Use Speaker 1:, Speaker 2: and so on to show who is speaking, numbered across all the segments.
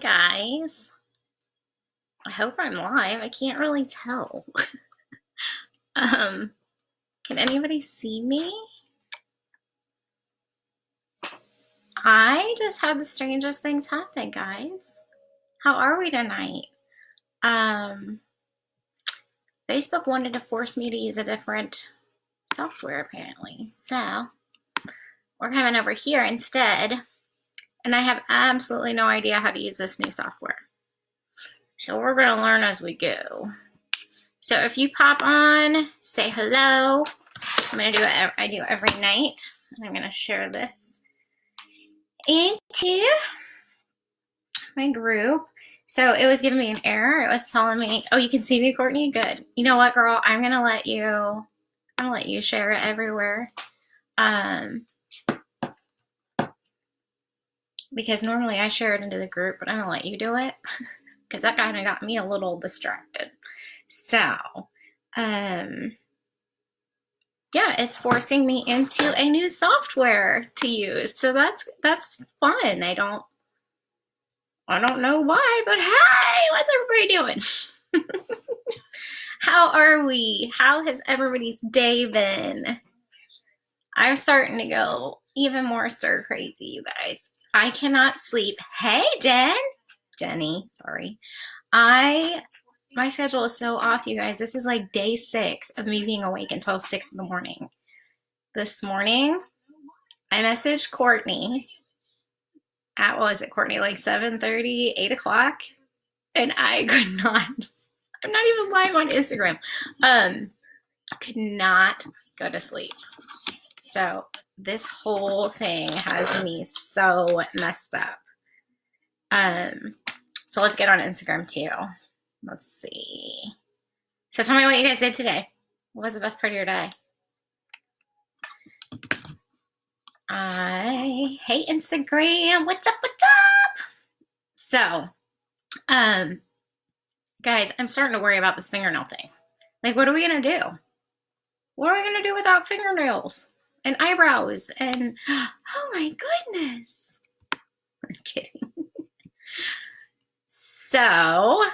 Speaker 1: Guys, I hope I'm live. I can't really tell. Um, can anybody see me? I just had the strangest things happen, guys. How are we tonight? Um, Facebook wanted to force me to use a different software apparently. So we're coming over here instead, and I have absolutely no idea how to use this new software. So we're gonna learn as we go. So if you pop on, say hello. I'm gonna do it. I do every night. I'm gonna share this into my group. So it was giving me an error. It was telling me, "Oh, you can see me, Courtney. Good. You know what, girl? I'm gonna let you share it everywhere. Um, because normally I share it into the group, but I'm gonna let you do it because that kind of got me a little distracted. So, yeah, it's forcing me into a new software to use. So that's fun. I don't know why, but hey, what's everybody doing? How are we? How has everybody's day been? I'm starting to go even more stir crazy, you guys. I cannot sleep. Hey, Jenny, sorry. My schedule is so off, you guys. This is like day 6 of me being awake until 6 in the morning. This morning, I messaged Courtney at, what was it, Courtney, like 7:30, 8 o'clock? And I could not, I'm not even live on Instagram. Could not go to sleep. So this whole thing has me so messed up. So let's get on Instagram too. Let's see. So tell me what you guys did today. What was the best part of your day? I hate Instagram. What's up? What's up? So, guys, I'm starting to worry about this fingernail thing. Like, what are we gonna do? What are we gonna do without fingernails and eyebrows? And oh my goodness. I'm kidding. So,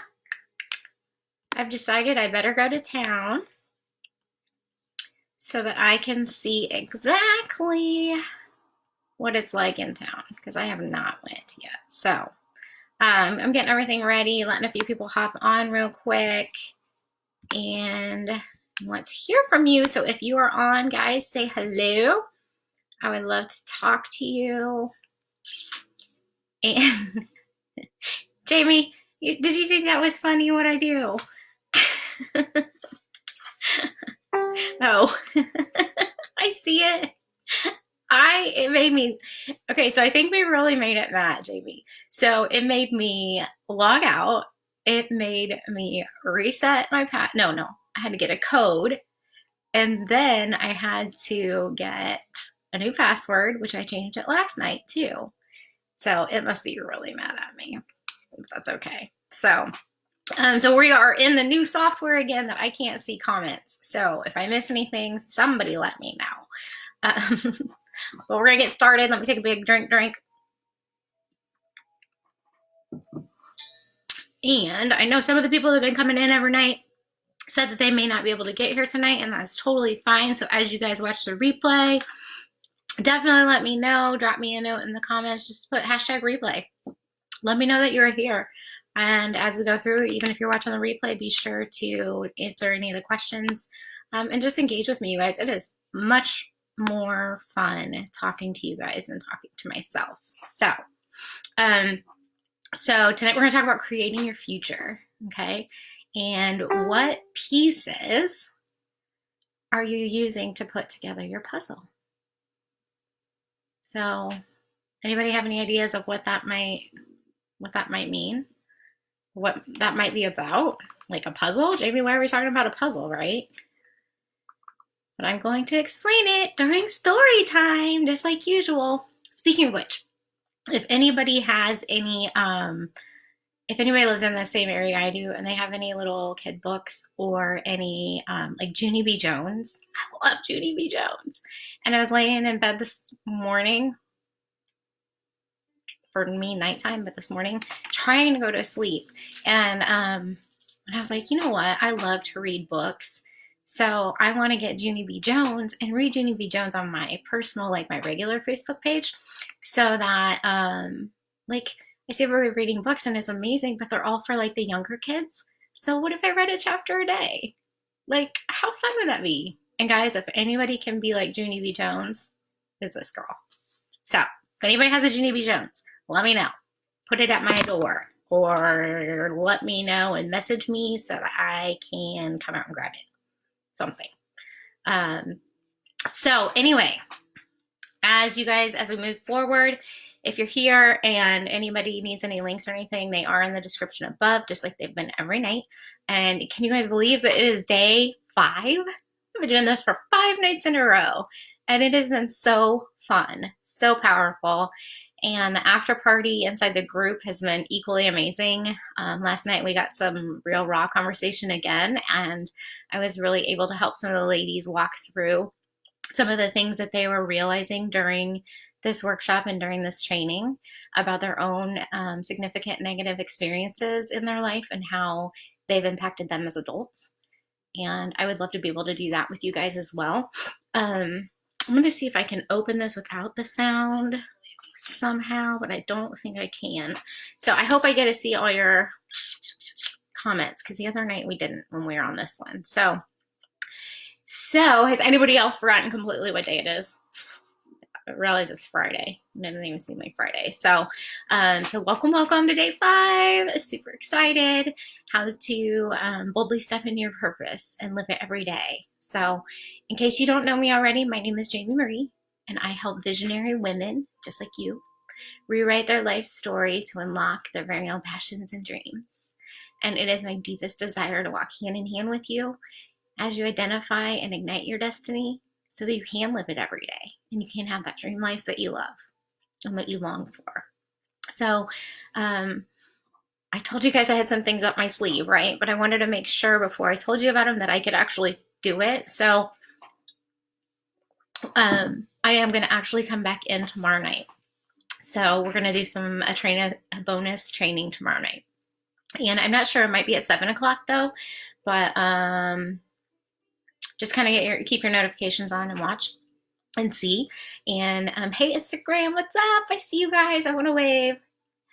Speaker 1: I've decided I better go to town so that I can see exactly what it's like in town because I have not went yet. So, I'm getting everything ready, letting a few people hop on real quick, and I want to hear from you. So if you are on, guys, say hello. I would love to talk to you. And Jamie, did you think that was funny what I do? Oh, I see it. It made me, okay, so I think we really made it mad, Jamie. So it made me log out. It made me reset my no, I had to get a code. And then I had to get a new password, which I changed it last night too. So it must be really mad at me. That's okay. So we are in the new software again that I can't see comments. So if I miss anything, somebody let me know. But we're gonna get started. Let me take a big drink. And I know some of the people that have been coming in every night said that they may not be able to get here tonight, and that's totally fine. So as you guys watch the replay, definitely let me know. Drop me a note in the comments. Just put hashtag replay. Let me know that you're here. And as we go through, even if you're watching the replay, be sure to answer any of the questions and just engage with me, you guys. It is much more fun talking to you guys than talking to myself. So tonight we're going to talk about creating your future, okay? And what pieces are you using to put together your puzzle? So anybody have any ideas of what that might mean? What that might be about? Like a puzzle? Jamie, why are we talking about a puzzle, right? But I'm going to explain it during story time, just like usual. Speaking of which, if anybody has any, if anybody lives in the same area I do and they have any little kid books or any, like Junie B. Jones, I love Junie B. Jones. And I was laying in bed this morning for me nighttime, but this morning trying to go to sleep. And I was like, you know what? I love to read books. So I want to get Junie B. Jones and read Junie B. Jones on my personal, like my regular Facebook page, so that like I see we're reading books and it's amazing, but they're all for like the younger kids. So what if I read a chapter a day? Like, how fun would that be? And guys, if anybody can be like Junie B. Jones, is this girl. So if anybody has a Junie B. Jones, let me know. Put it at my door, or let me know and message me so that I can come out and grab it. Something. So anyway, as we move forward, if you're here and anybody needs any links or anything, they are in the description above, just like they've been every night. And can you guys believe that it is day 5? I've been doing this for 5 nights in a row, and it has been so fun, so powerful. And the after party inside the group has been equally amazing. Last night we got some real raw conversation again, and I was really able to help some of the ladies walk through some of the things that they were realizing during this workshop and during this training about their own significant negative experiences in their life and how they've impacted them as adults. And I would love to be able to do that with you guys as well. I'm going to see if I can open this without the sound somehow, but I don't think I can. So I hope I get to see all your comments, because the other night we didn't when we were on this one. So has anybody else forgotten completely what day it is? I realize it's Friday. It doesn't even seem like Friday. So welcome to day 5. Super excited how to boldly step into your purpose and live it every day. So in case you don't know me already, my name is Jamie Marie, and I help visionary women just like you rewrite their life story to unlock their very own passions and dreams. And it is my deepest desire to walk hand in hand with you as you identify and ignite your destiny, so that you can live it every day and you can have that dream life that you love and that you long for. So I told you guys I had some things up my sleeve, right? But I wanted to make sure before I told you about them that I could actually do it. So I am going to actually come back in tomorrow night. So we're going to do a bonus training tomorrow night. And I'm not sure, it might be at 7 o'clock though, but just kind of keep your notifications on and watch and see. And hey, Instagram, what's up? I see you guys. I want to wave.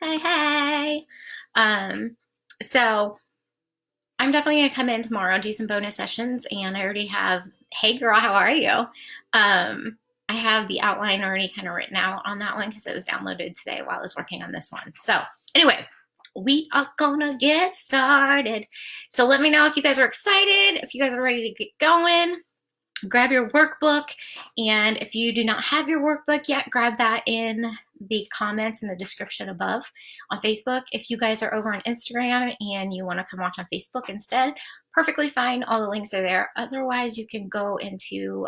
Speaker 1: Hey. So I'm definitely going to come in tomorrow, do some bonus sessions, and I already have, hey girl, how are you? I have the outline already kind of written out on that one because it was downloaded today while I was working on this one. So anyway, we are gonna get started. So let me know if you guys are excited, if you guys are ready to get going. Grab your workbook, and if you do not have your workbook yet, grab that in the comments in the description above on Facebook. If you guys are over on Instagram and you want to come watch on Facebook instead, perfectly fine. All the links are there. Otherwise, you can go into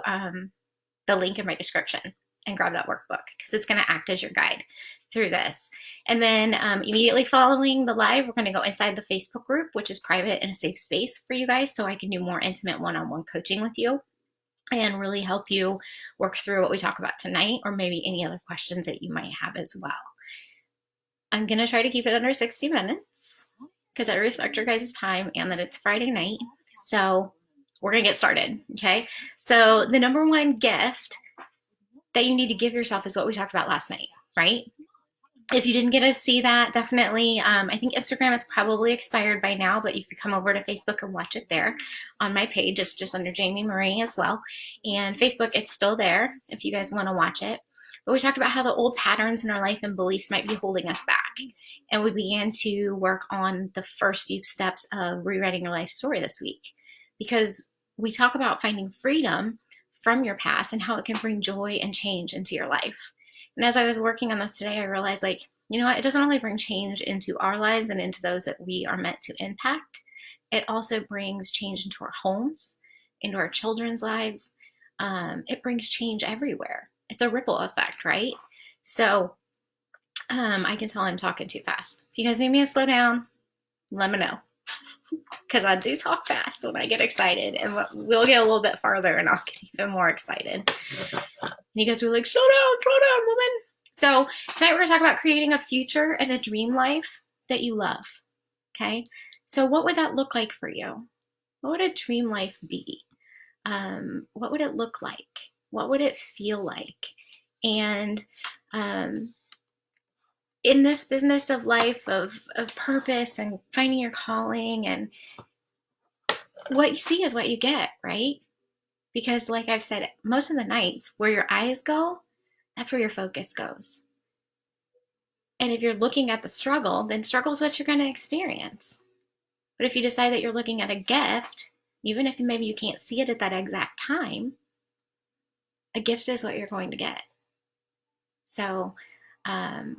Speaker 1: the link in my description and grab that workbook, because it's going to act as your guide through this. And then immediately following the live, we're going to go inside the Facebook group, which is private and a safe space for you guys, so I can do more intimate one-on-one coaching with you and really help you work through what we talk about tonight, or maybe any other questions that you might have as well. I'm going to try to keep it under 60 minutes because I respect your guys' time and that it's Friday night. So we're going to get started, okay? So the number one gift that you need to give yourself is what we talked about last night, right? If you didn't get to see that, definitely, I think Instagram is probably expired by now, but you can come over to Facebook and watch it there on my page. It's just under Jamie Marie as well. And Facebook, it's still there if you guys want to watch it. But we talked about how the old patterns in our life and beliefs might be holding us back. And we began to work on the first few steps of rewriting your life story this week, because we talk about finding freedom from your past and how it can bring joy and change into your life. And as I was working on this today, I realized, like, you know what? It doesn't only bring change into our lives and into those that we are meant to impact. It also brings change into our homes, into our children's lives. It brings change everywhere. It's a ripple effect, right? So I can tell I'm talking too fast. If you guys need me to slow down, let me know. Because I do talk fast when I get excited, and we'll get a little bit farther and I'll get even more excited. And you guys were like, slow down, woman. So tonight we're going to talk about creating a future and a dream life that you love. Okay. So what would that look like for you? What would a dream life be? What would it look like? What would it feel like? And in this business of life, of purpose and finding your calling, and what you see is what you get, right? Because like I've said, most of the nights where your eyes go, that's where your focus goes. And if you're looking at the struggle, then struggle is what you're going to experience. But if you decide that you're looking at a gift, even if maybe you can't see it at that exact time, a gift is what you're going to get. So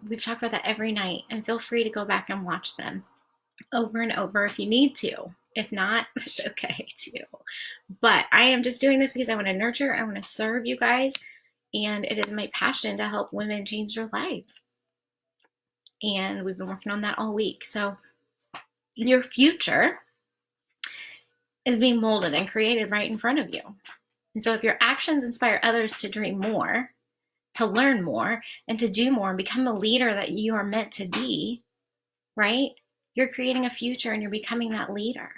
Speaker 1: we've talked about that every night, and feel free to go back and watch them over and over if you need to. If not, it's okay too. But I am just doing this because I want to nurture, I want to serve you guys, and it is my passion to help women change their lives. And we've been working on that all week. So your future is being molded and created right in front of you. And so if your actions inspire others to dream more, to learn more, and to do more and become the leader that you are meant to be, right? You're creating a future and you're becoming that leader.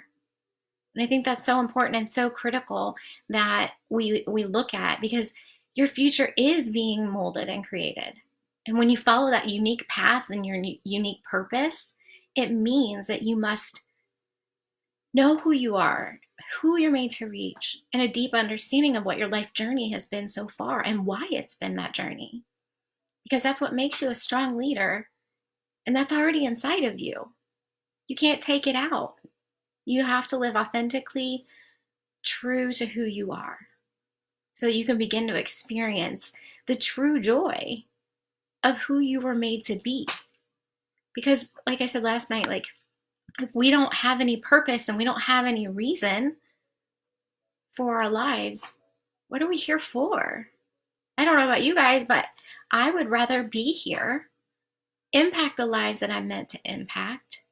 Speaker 1: And I think that's so important and so critical that we look at, because your future is being molded and created. And when you follow that unique path and your unique purpose, it means that you must know who you are, who you're made to reach, and a deep understanding of what your life journey has been so far and why it's been that journey. Because that's what makes you a strong leader, and that's already inside of you. You can't take it out. You have to live authentically true to who you are so that you can begin to experience the true joy of who you were made to be. Because like I said last night, like if we don't have any purpose and we don't have any reason for our lives, what are we here for? I don't know about you guys, but I would rather be here, impact the lives that I'm meant to impact,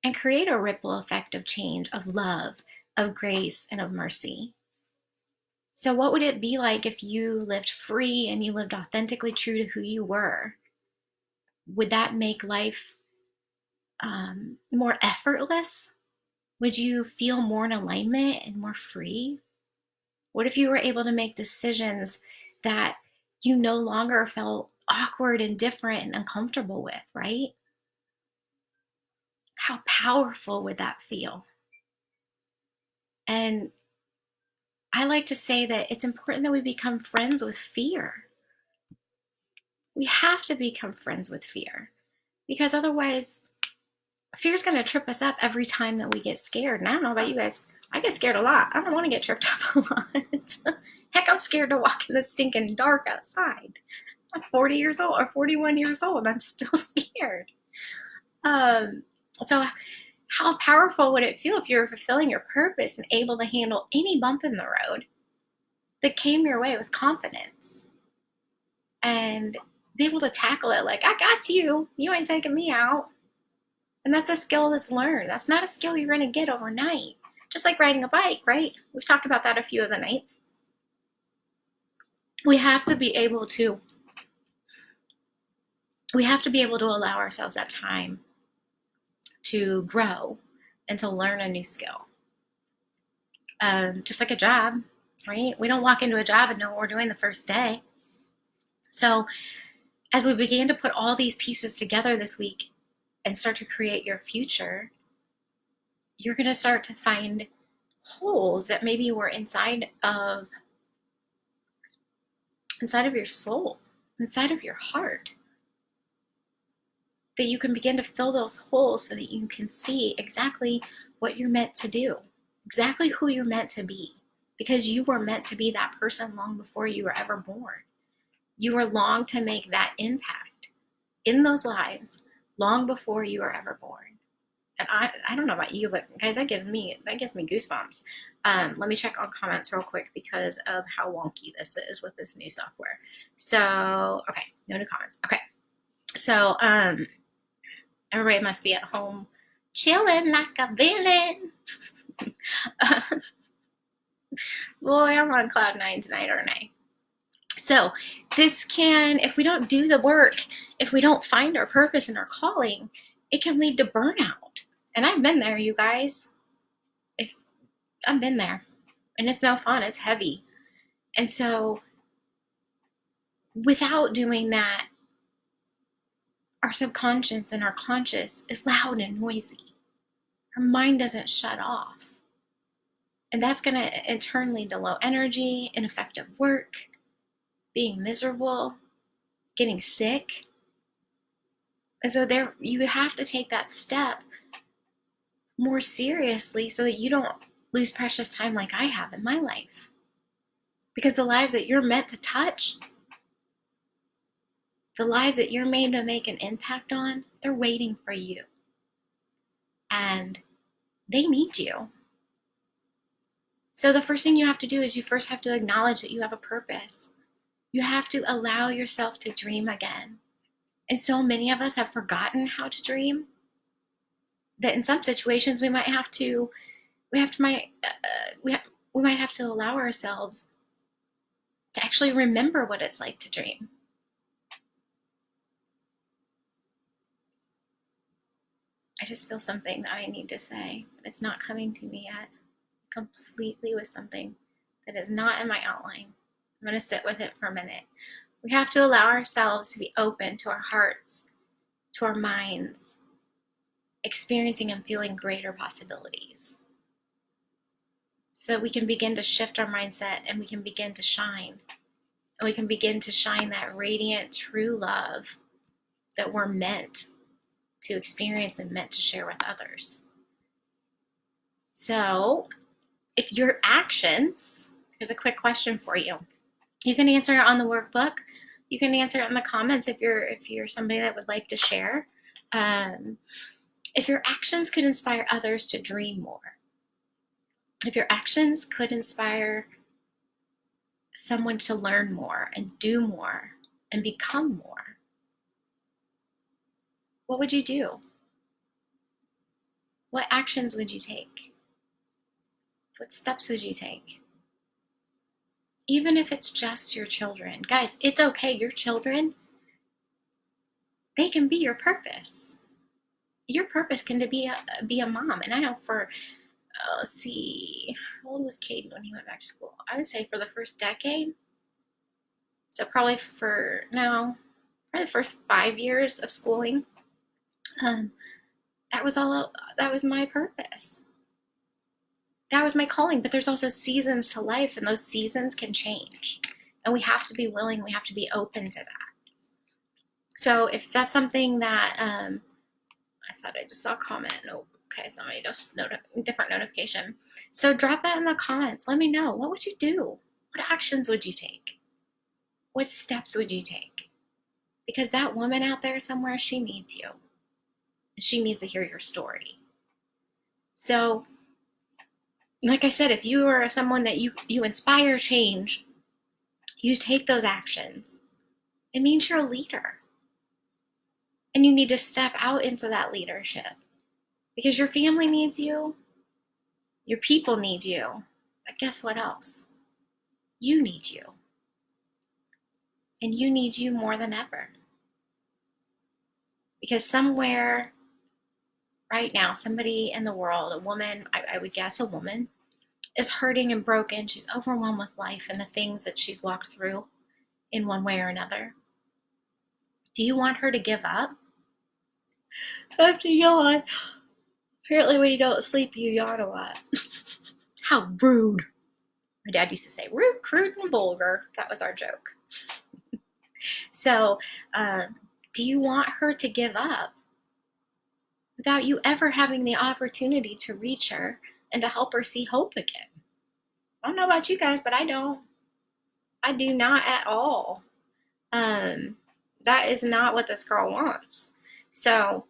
Speaker 1: and create a ripple effect of change, of love, of grace, and of mercy. So what would it be like if you lived free and you lived authentically true to who you were? Would that make life more effortless? Would you feel more in alignment and more free? What if you were able to make decisions that you no longer felt awkward and different and uncomfortable with, right? How powerful would that feel? And I like to say that it's important that we become friends with fear. We have to become friends with fear, because otherwise fear is going to trip us up every time that we get scared. And I don't know about you guys, I get scared a lot. I don't want to get tripped up a lot. Heck, I'm scared to walk in the stinking dark outside. I'm 40 years old or 41 years old. I'm still scared. So how powerful would it feel if you're fulfilling your purpose and able to handle any bump in the road that came your way with confidence and be able to tackle it like, I got you. You ain't taking me out. And that's a skill that's learned. That's not a skill you're going to get overnight. Just like riding a bike, right? We've talked about that a few of the nights. We have to be able to allow ourselves that time to grow and to learn a new skill. Just like a job, right? We don't walk into a job and know what we're doing the first day. So as we begin to put all these pieces together this week and start to create your future, you're going to start to find holes that maybe were inside of your soul, inside of your heart, that you can begin to fill those holes so that you can see exactly what you're meant to do, exactly who you're meant to be, because you were meant to be that person long before you were ever born. You were long to make that impact in those lives long before you were ever born. And I don't know about you, but guys, that gives me goosebumps. Let me check on comments real quick because of how wonky this is with this new software. So, okay, no new comments. Okay, so everybody must be at home chilling like a villain. Boy, I'm on cloud nine tonight, aren't I? So this can, if we don't do the work, if we don't find our purpose and our calling, it can lead to burnout. And I've been there, you guys. I've been there. And it's no fun. It's heavy. And so without doing that, our subconscious and our conscious is loud and noisy. Our mind doesn't shut off. And that's going to in turn lead to low energy, ineffective work, being miserable, getting sick. And so there, you have to take that step more seriously so that you don't lose precious time like I have in my life. Because the lives that you're meant to touch, the lives that you're made to make an impact on, they're waiting for you. And they need you. So the first thing you have to do is you first have to acknowledge that you have a purpose. You have to allow yourself to dream again. And so many of us have forgotten how to dream that in some situations we might have to allow ourselves to actually remember what it's like to dream. I just feel something that I need to say, but it's not coming to me yet. Completely with something that is not in my outline. I'm going to sit with it for a minute. We have to allow ourselves to be open to our hearts, to our minds, experiencing and feeling greater possibilities. So we can begin to shift our mindset and we can begin to shine. And we can begin to shine that radiant, true love that we're meant to experience and meant to share with others. So, if your actions, here's a quick question for you. You can answer it on the workbook. You can answer it in the comments if you're somebody that would like to share. If your actions could inspire others to dream more, if your actions could inspire someone to learn more and do more and become more, what would you do? What actions would you take? What steps would you take? Even if it's just your children. Guys, it's okay. Your children, they can be your purpose. Your purpose can be a mom. And I know for, let's see, how old was Caden when he went back to school? I would say for the first decade. So probably the first 5 years of schooling. That was my purpose. That was my calling, but there's also seasons to life, and those seasons can change. And we have to be willing, we have to be open to that. So if that's something that, I thought I just saw a comment. Nope. Okay, somebody just different notification. So drop that in the comments. Let me know. What would you do? What actions would you take? What steps would you take? Because that woman out there somewhere, she needs you. She needs to hear your story. So, like I said, if you are someone that you inspire change, you take those actions, it means you're a leader. And you need to step out into that leadership because your family needs you, your people need you, but guess what else? You need you. And you need you more than ever. Because somewhere right now, somebody in the world, a woman, I would guess a woman, is hurting and broken. She's overwhelmed with life and the things that she's walked through in one way or another. Do you want her to give up? I have to yawn. Apparently when you don't sleep, you yawn a lot. How rude. My dad used to say, rude, crude, and vulgar. That was our joke. So, do you want her to give up without you ever having the opportunity to reach her and to help her see hope again? I don't know about you guys, but I don't. I do not at all. That is not what this girl wants. So,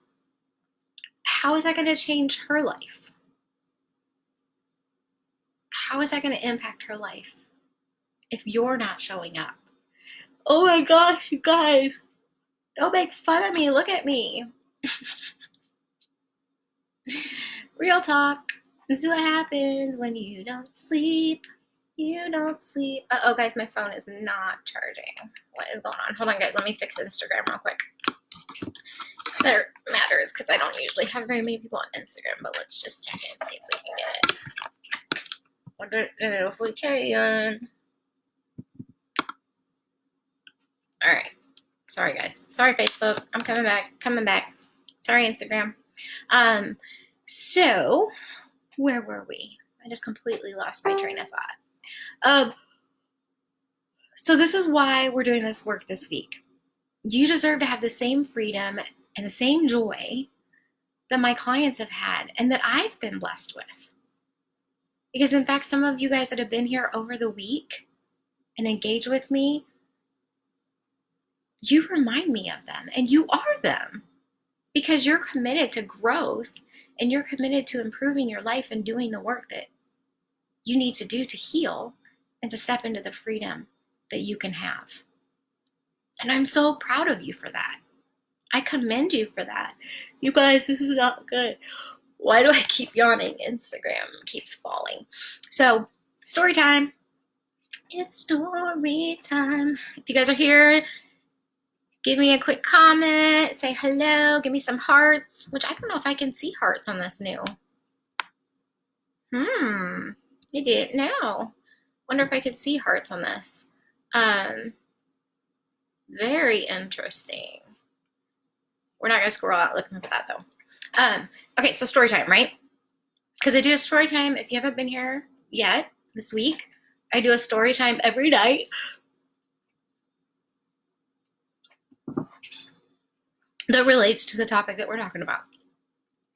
Speaker 1: how is that going to change her life? How is that going to impact her life if you're not showing up? Oh my gosh, you guys. Don't make fun of me. Look at me. Real talk. This is what happens when you don't sleep. You don't sleep. Oh, guys, my phone is not charging. What is going on? Hold on, guys. Let me fix Instagram real quick. That matters because I don't usually have very many people on Instagram, but let's just check it and see if we can get it. I don't know if we can. All right. Sorry, guys. Sorry, Facebook. I'm coming back. Coming back. Sorry, Instagram. So where were we? I just completely lost my train of thought. So this is why we're doing this work this week. You deserve to have the same freedom and the same joy that my clients have had and that I've been blessed with. Because in fact, some of you guys that have been here over the week and engage with me, you remind me of them and you are them because you're committed to growth and you're committed to improving your life and doing the work that you need to do to heal and to step into the freedom that you can have. And I'm so proud of you for that. I commend you for that. You guys, this is not good. Why do I keep yawning? Instagram keeps falling. So, story time. It's story time. If you guys are here, give me a quick comment, say hello, give me some hearts, which I don't know if I can see hearts on this new. I didn't know. Wonder if I could see hearts on this. Very interesting. We're not gonna scroll out looking for that though. Okay, so story time, right? Because I do a story time. If you haven't been here yet this week, I do a story time every night. That relates to the topic that we're talking about.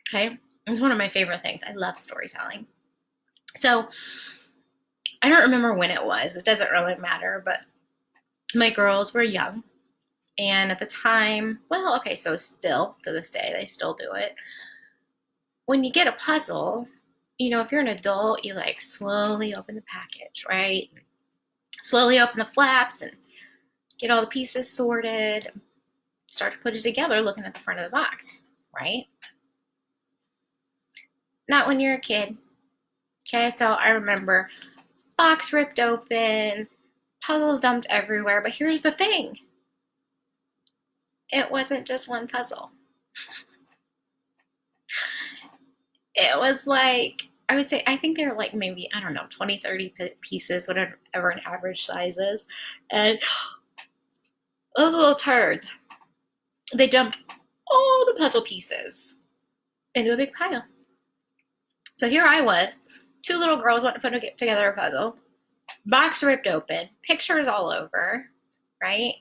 Speaker 1: Okay, it's one of my favorite things. I love storytelling. So I don't remember when it was. It doesn't really matter, but my girls were young. And at the time, well, okay, so still to this day, they still do it. When you get a puzzle, you know, if you're an adult, you like slowly open the package, right? Slowly open the flaps and get all the pieces sorted, start to put it together looking at the front of the box, right? Not when you're a kid. Okay, so I remember box ripped open, puzzles dumped everywhere, but here's the thing. It wasn't just one puzzle. It was like, I would say, I think they were like maybe, I don't know, 20, 30 pieces, whatever an average size is. And those little turds, they dumped all the puzzle pieces into a big pile. So here I was, two little girls wanting to put together a puzzle, box ripped open, pictures all over, right?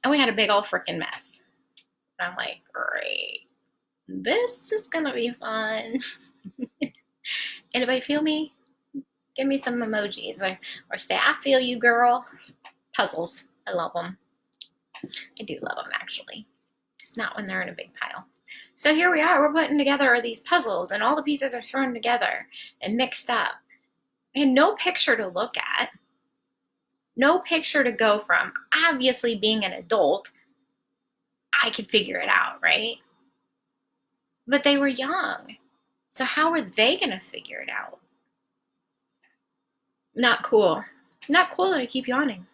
Speaker 1: And we had a big old freaking mess. And I'm like, great. This is gonna be fun. Anybody feel me? Give me some emojis or say, I feel you, girl. Puzzles. I love them. I do love them, actually. Just not when they're in a big pile. So here we are. We're putting together these puzzles, and all the pieces are thrown together and mixed up. I had no picture to look at. No picture to go from. Obviously, being an adult, I could figure it out, right? But they were young. So how were they going to figure it out? Not cool. Not cool that I keep yawning.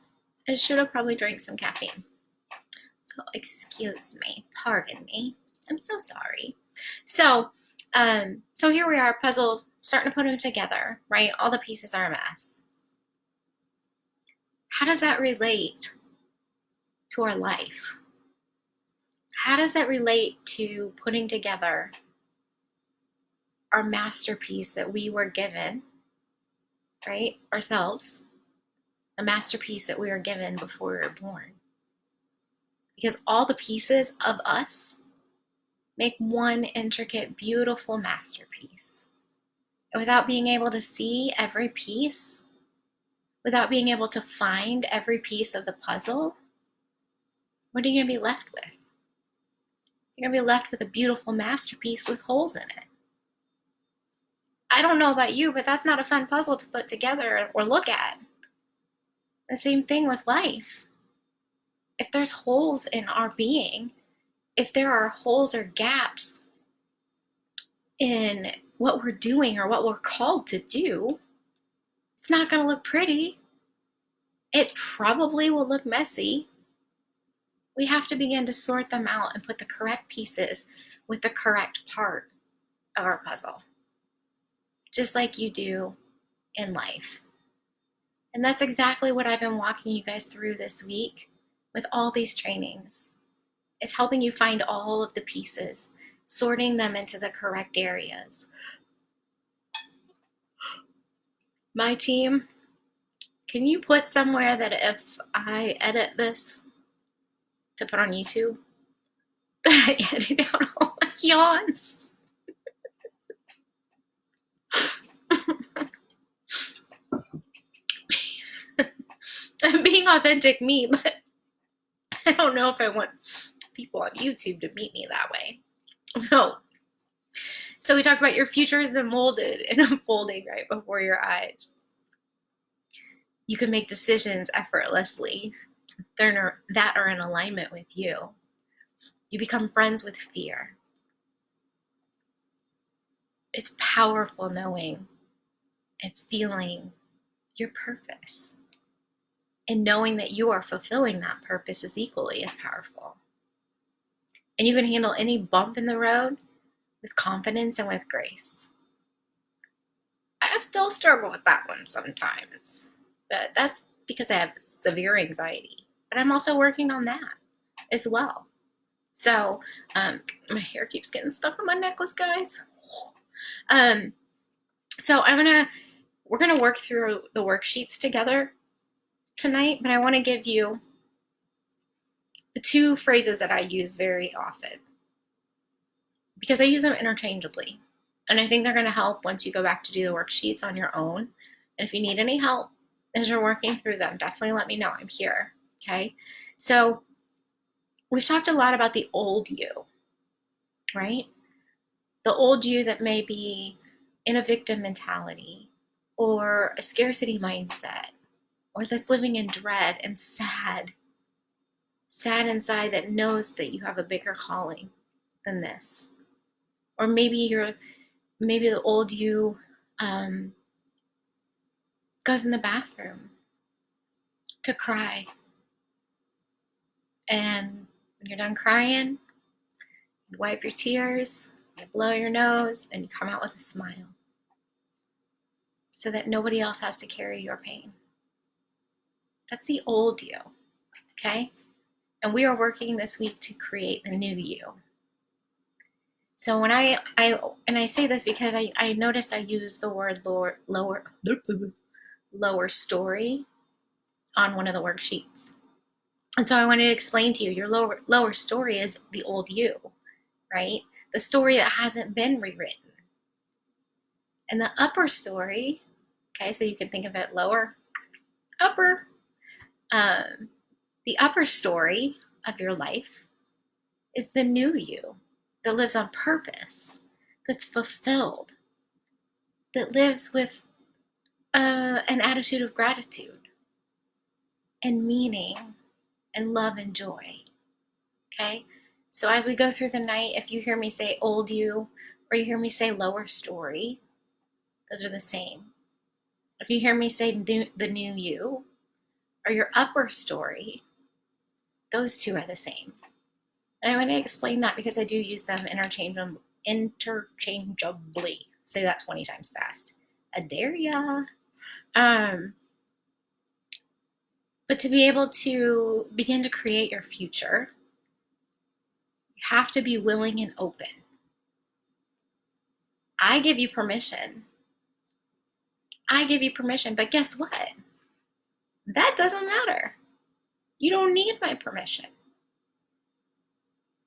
Speaker 1: I should have probably drank some caffeine. So excuse me. Pardon me. I'm so sorry. So here we are, puzzles, starting to put them together, right? All the pieces are a mess. How does that relate to our life? How does that relate to putting together our masterpiece that we were given, right? Ourselves, the masterpiece that we were given before we were born. Because all the pieces of us make one intricate, beautiful masterpiece. And without being able to see every piece, without being able to find every piece of the puzzle, what are you going to be left with? You're going to be left with a beautiful masterpiece with holes in it. I don't know about you, but that's not a fun puzzle to put together or look at. The same thing with life. If there's holes in our being, if there are holes or gaps in what we're doing or what we're called to do, It's not going to look pretty. It probably will look messy. We have to begin to sort them out and put the correct pieces with the correct part of our puzzle, just like you do in life. And that's exactly what I've been walking you guys through this week with all these trainings, is helping you find all of the pieces, sorting them into the correct areas. My team, can you put somewhere that if I edit this to put on YouTube, I edit out all my yawns? I'm being authentic me, but I don't know if I want people on YouTube to meet me that way. So we talked about your future has been molded and unfolding right before your eyes. You can make decisions effortlessly that are in alignment with you. You become friends with fear. It's powerful knowing and feeling your purpose. And knowing that you are fulfilling that purpose is equally as powerful. And you can handle any bump in the road with confidence and with grace. I still struggle with that one sometimes, but that's because I have severe anxiety. But I'm also working on that as well. So my hair keeps getting stuck on my necklace, guys. So we're gonna work through the worksheets together tonight, but I want to give you the two phrases that I use very often because I use them interchangeably. And I think they're going to help once you go back to do the worksheets on your own. And if you need any help as you're working through them, definitely let me know. I'm here. Okay. So we've talked a lot about the old you, right? The old you that may be in a victim mentality or a scarcity mindset, or that's living in dread and sad inside, that knows that you have a bigger calling than this. Or maybe the old you goes in the bathroom to cry, and when you're done crying, you wipe your tears, you blow your nose, and you come out with a smile so that nobody else has to carry your pain. That's the old you, okay? And we are working this week to create the new you. So when I say this because I noticed I used the word lower story on one of the worksheets. And so I wanted to explain to you, your lower story is the old you, right? The story that hasn't been rewritten. And the upper story, okay, so you can think of it lower, upper. The upper story of your life is the new you that lives on purpose, that's fulfilled, that lives with an attitude of gratitude and meaning and love and joy. Okay? So as we go through the night, if you hear me say old you or you hear me say lower story, those are the same. If you hear me say the new you or your upper story, those two are the same. And I want to explain that because I do use them interchangeably. Say that 20 times fast. I dare ya. But to be able to begin to create your future, you have to be willing and open. I give you permission. But guess what? That doesn't matter. You don't need my permission.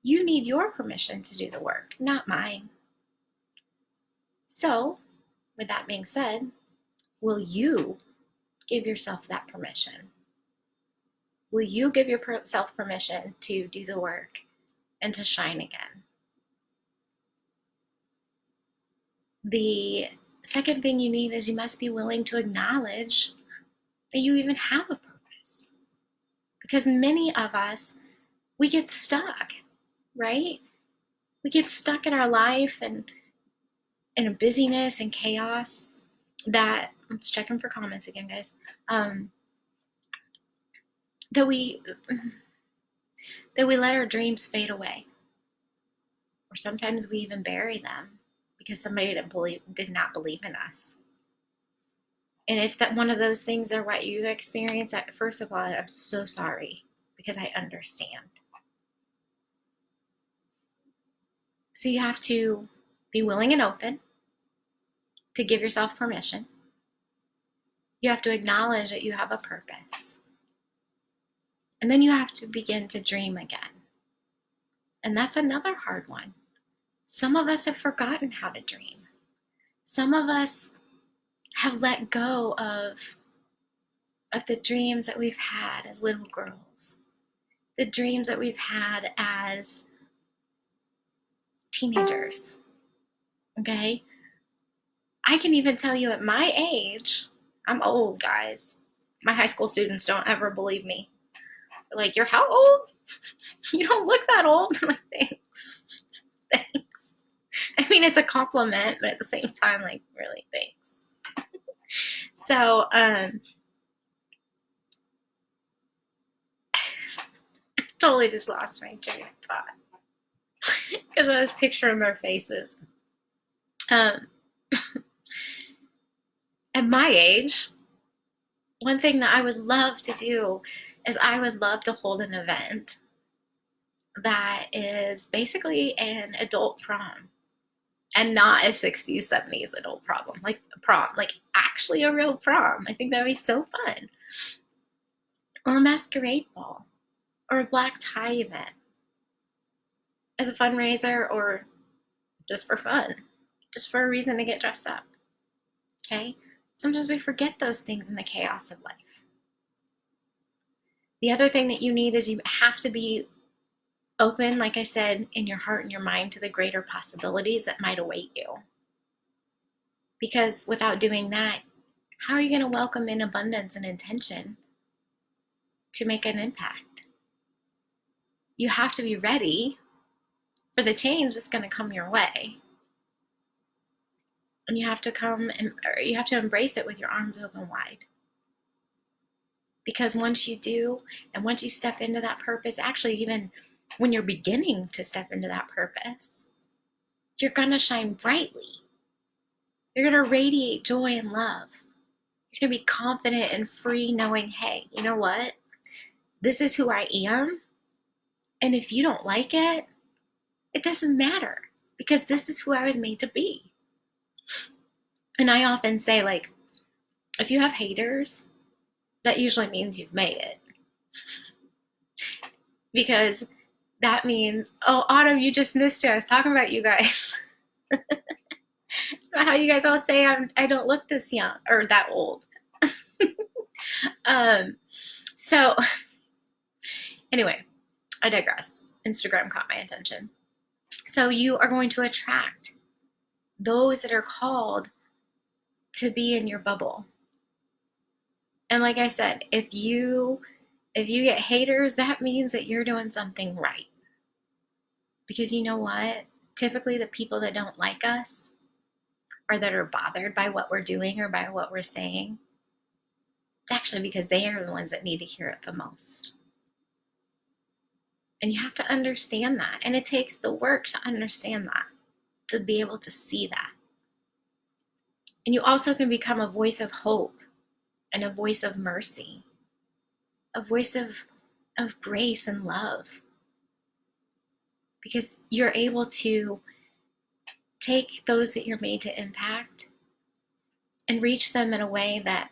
Speaker 1: You need your permission to do the work, not mine. So, with that being said, will you give yourself that permission? Will you give yourself permission to do the work and to shine again? The second thing you need is you must be willing to acknowledge that you even have a purpose. Because many of us, we get stuck, right? We get stuck in our life and in a busyness and chaos that I'm just checking for comments again, guys. That we let our dreams fade away, or sometimes we even bury them because somebody did not believe in us. And if that one of those things are what you experience, first of all, I'm so sorry, because I understand. So you have to be willing and open to give yourself permission. You have to acknowledge that you have a purpose. And then you have to begin to dream again. And that's another hard one. Some of us have forgotten how to dream. Some of us have let go of the dreams that we've had as little girls, the dreams that we've had as teenagers. Okay? I can even tell you at my age, I'm old, guys. My high school students don't ever believe me. They're like, you're how old? You don't look that old. I'm like, thanks. Thanks. I mean, it's a compliment, but at the same time, like, really, thanks. So, totally just lost my train of thought because I was picturing their faces. At my age, one thing that I would love to do is I would love to hold an event that is basically an adult prom, and not a 60s, 70s adult prom, like actually a real prom. I think that'd be so fun. Or a masquerade ball, or a black tie event as a fundraiser, or just for fun, just for a reason to get dressed up. Okay? Sometimes we forget those things in the chaos of life. The other thing that you need is you have to be open, like I said, in your heart and your mind to the greater possibilities that might await you. Because without doing that, how are you going to welcome in abundance and intention to make an impact? You have to be ready for the change that's going to come your way. And you have to embrace it with your arms open wide. Because once you do, and once you step into that purpose, actually even when you're beginning to step into that purpose, you're going to shine brightly. You're going to radiate joy and love. You're going to be confident and free, knowing, hey, you know what? This is who I am. And if you don't like it, it doesn't matter, because this is who I was made to be. And I often say, like, if you have haters, that usually means you've made it. Because that means, oh, Autumn, you just missed it. I was talking about you guys. How you guys all say I don't look this young or that old. So anyway, I digress. Instagram caught my attention. So you are going to attract those that are called to be in your bubble. And like I said, if you get haters, that means that you're doing something right. Because you know what? Typically the people that don't like us, or that are bothered by what we're doing or by what we're saying, it's actually because they are the ones that need to hear it the most. And you have to understand that. And it takes the work to understand that, to be able to see that. And you also can become a voice of hope and a voice of mercy, a voice of grace and love. Because you're able to take those that you're made to impact and reach them in a way that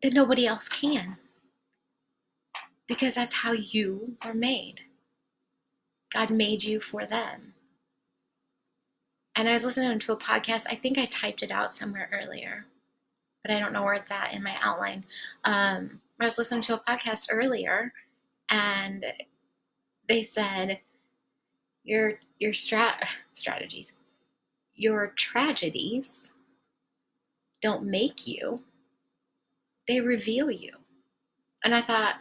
Speaker 1: nobody else can. Because that's how you are made. God made you for them. And I was listening to a podcast. I think I typed it out somewhere earlier, but I don't know where it's at in my outline. I was listening to a podcast earlier, and they said, your strategies, your tragedies don't make you, they reveal you. And I thought,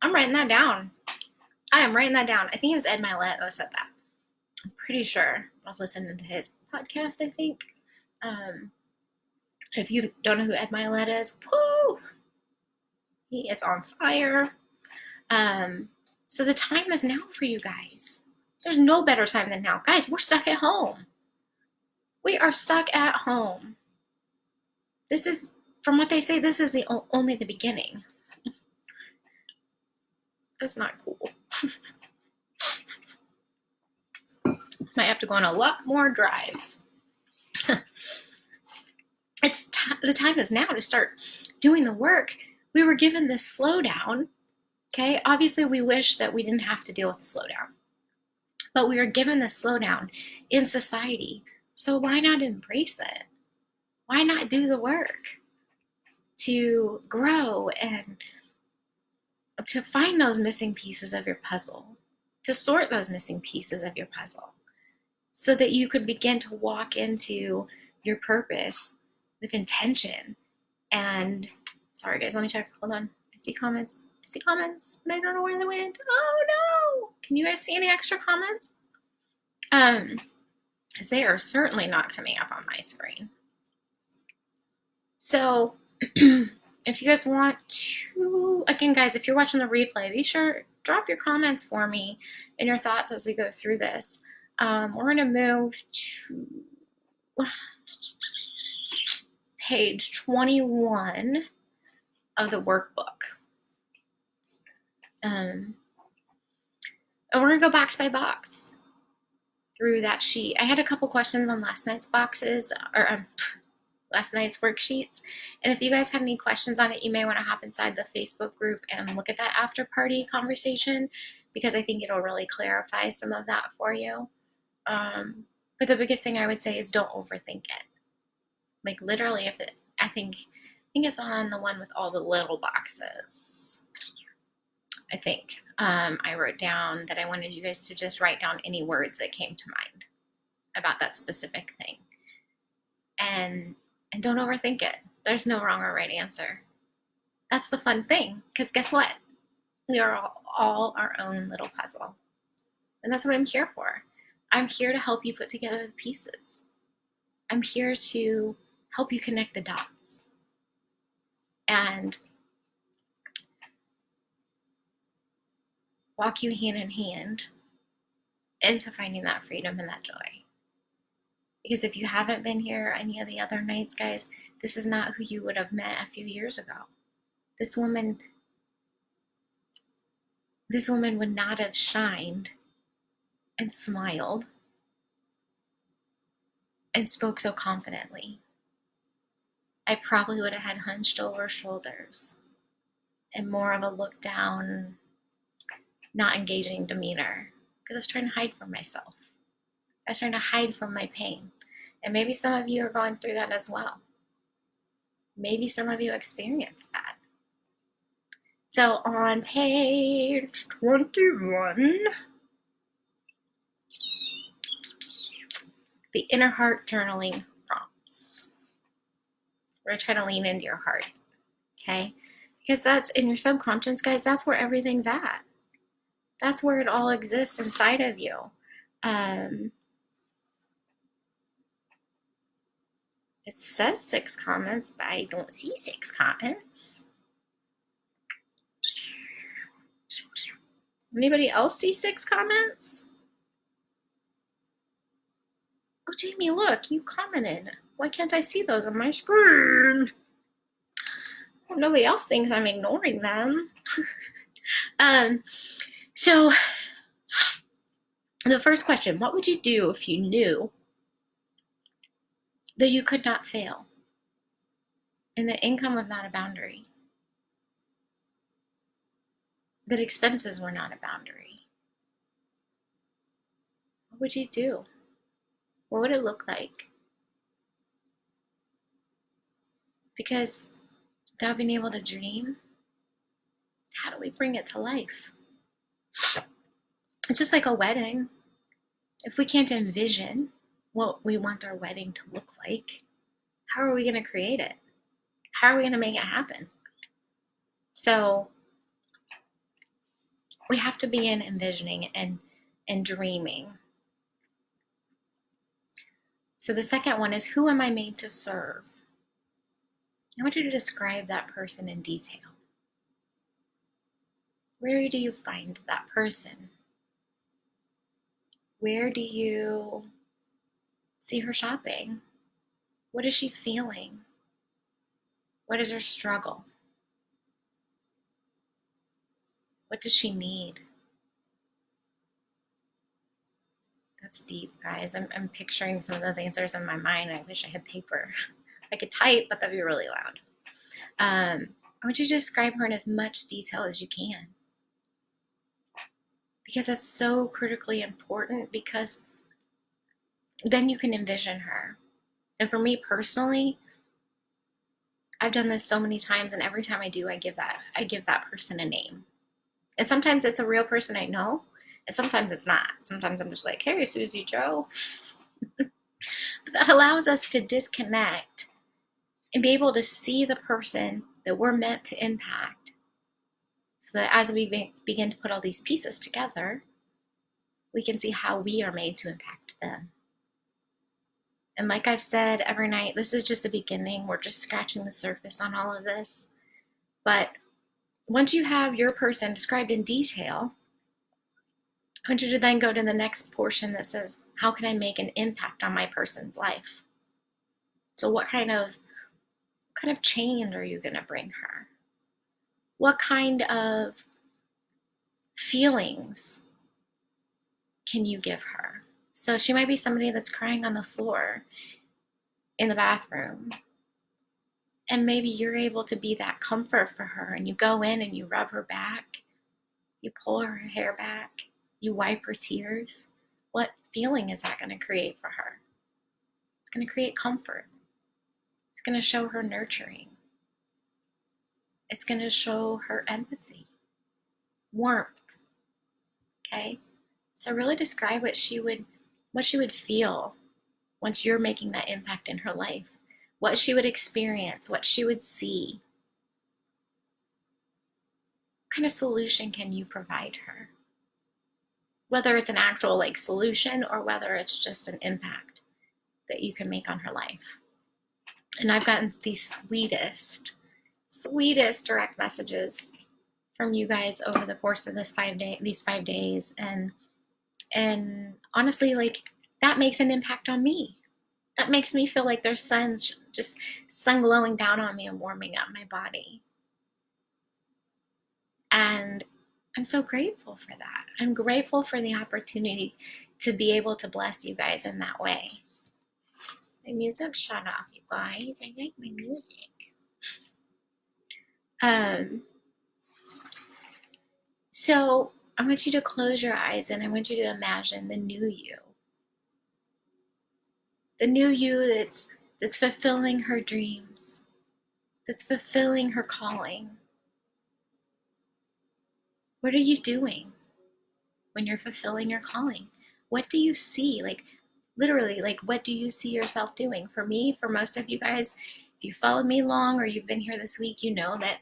Speaker 1: I'm writing that down. I am writing that down. I think it was Ed Mylett that said that. I'm pretty sure I was listening to his podcast, I think. If you don't know who Ed Milet is, whoo, he is on fire. So the time is now for you guys. There's no better time than now. Guys, we're stuck at home. We are stuck at home. This is, from what they say, this is only the beginning. That's not cool. Might have to go on a lot more drives. The time is now to start doing the work. We were given this slowdown. Okay, obviously we wish that we didn't have to deal with the slowdown, but we were given this slowdown in society. So why not embrace it? Why not do the work to grow and to find those missing pieces of your puzzle, to sort those missing pieces of your puzzle, so that you could begin to walk into your purpose with intention. And sorry guys, let me check. Hold on. I see comments, but I don't know where they went. Oh no! Can you guys see any extra comments? Because they are certainly not coming up on my screen. So if you guys want to, again guys, if you're watching the replay, be sure drop your comments for me and your thoughts as we go through this. We're going to move to page 21 of the workbook. And we're going to go box by box through that sheet. I had a couple questions on last night's boxes, or last night's worksheets. And if you guys have any questions on it, you may want to hop inside the Facebook group and look at that after party conversation, because I think it'll really clarify some of that for you. But the biggest thing I would say is don't overthink it. Like literally, I think it's on the one with all the little boxes. I think I wrote down that I wanted you guys to just write down any words that came to mind about that specific thing. And don't overthink it. There's no wrong or right answer. That's the fun thing, because guess what? We are all our own little puzzle. And that's what I'm here for. I'm here to help you put together the pieces. I'm here to help you connect the dots. And walk you hand in hand into finding that freedom and that joy. Because if you haven't been here any of the other nights, guys, this is not who you would have met a few years ago. This woman would not have shined and smiled and spoke so confidently. I probably would have had hunched over shoulders and more of a look down, not engaging demeanor, because I was trying to hide from myself. I was trying to hide from my pain. And maybe some of you are going through that as well. Maybe some of you experienced that. So on page 21, the inner heart journaling prompts. We're going to try to lean into your heart, okay? Because that's in your subconscious, guys, that's where everything's at. That's where it all exists inside of you. It says 6 comments, but I don't see 6 comments. Anybody else see 6 comments? Oh, Jamie, look, you commented. Why can't I see those on my screen? Well, nobody else thinks I'm ignoring them. So, the first question, what would you do if you knew that you could not fail and that income was not a boundary? That expenses were not a boundary? What would you do? What would it look like? Because without being able to dream, how do we bring it to life? It's just like a wedding. If we can't envision what we want our wedding to look like, how are we going to create it? How are we going to make it happen? So we have to begin envisioning and dreaming. So the second one is, who am I made to serve? I want you to describe that person in detail. Where do you find that person? Where do you see her shopping? What is she feeling? What is her struggle? What does she need? That's deep, guys. I'm picturing some of those answers in my mind. I wish I had paper. I could type, but that'd be really loud. I want you to describe her in as much detail as you can, because that's so critically important, because then you can envision her. And for me personally, I've done this so many times, and every time I do, I give that person a name. And sometimes it's a real person I know, and sometimes it's not. Sometimes I'm just like, hey, Susie Joe. But that allows us to disconnect and be able to see the person that we're meant to impact, so that as we begin to put all these pieces together, we can see how we are made to impact them. And like I've said every night, this is just a beginning. We're just scratching the surface on all of this. But once you have your person described in detail, I want you to then go to the next portion that says, how can I make an impact on my person's life? So what kind of change are you going to bring her? What kind of feelings can you give her? So she might be somebody that's crying on the floor in the bathroom, and maybe you're able to be that comfort for her, and you go in and you rub her back, you pull her hair back, you wipe her tears. What feeling is that going to create for her? It's going to create comfort. It's going to show her nurturing. It's going to show her empathy, warmth. Okay? So really describe what she would feel once you're making that impact in her life. What she would experience, what she would see. What kind of solution can you provide her? Whether it's an actual solution, or whether it's just an impact that you can make on her life. And I've gotten the sweetest direct messages from you guys over the course of these 5 days, and honestly, that makes an impact on me. That makes me feel like there's sun glowing down on me and warming up my body. And I'm so grateful for that. I'm grateful for the opportunity to be able to bless you guys in that way. My music shut off, you guys. I like my music. So I want you to close your eyes, and I want you to imagine the new you. The new you that's fulfilling her dreams, that's fulfilling her calling. What are you doing when you're fulfilling your calling? What do you see? Literally, what do you see yourself doing? For me, for most of you guys, if you followed me long or you've been here this week, you know that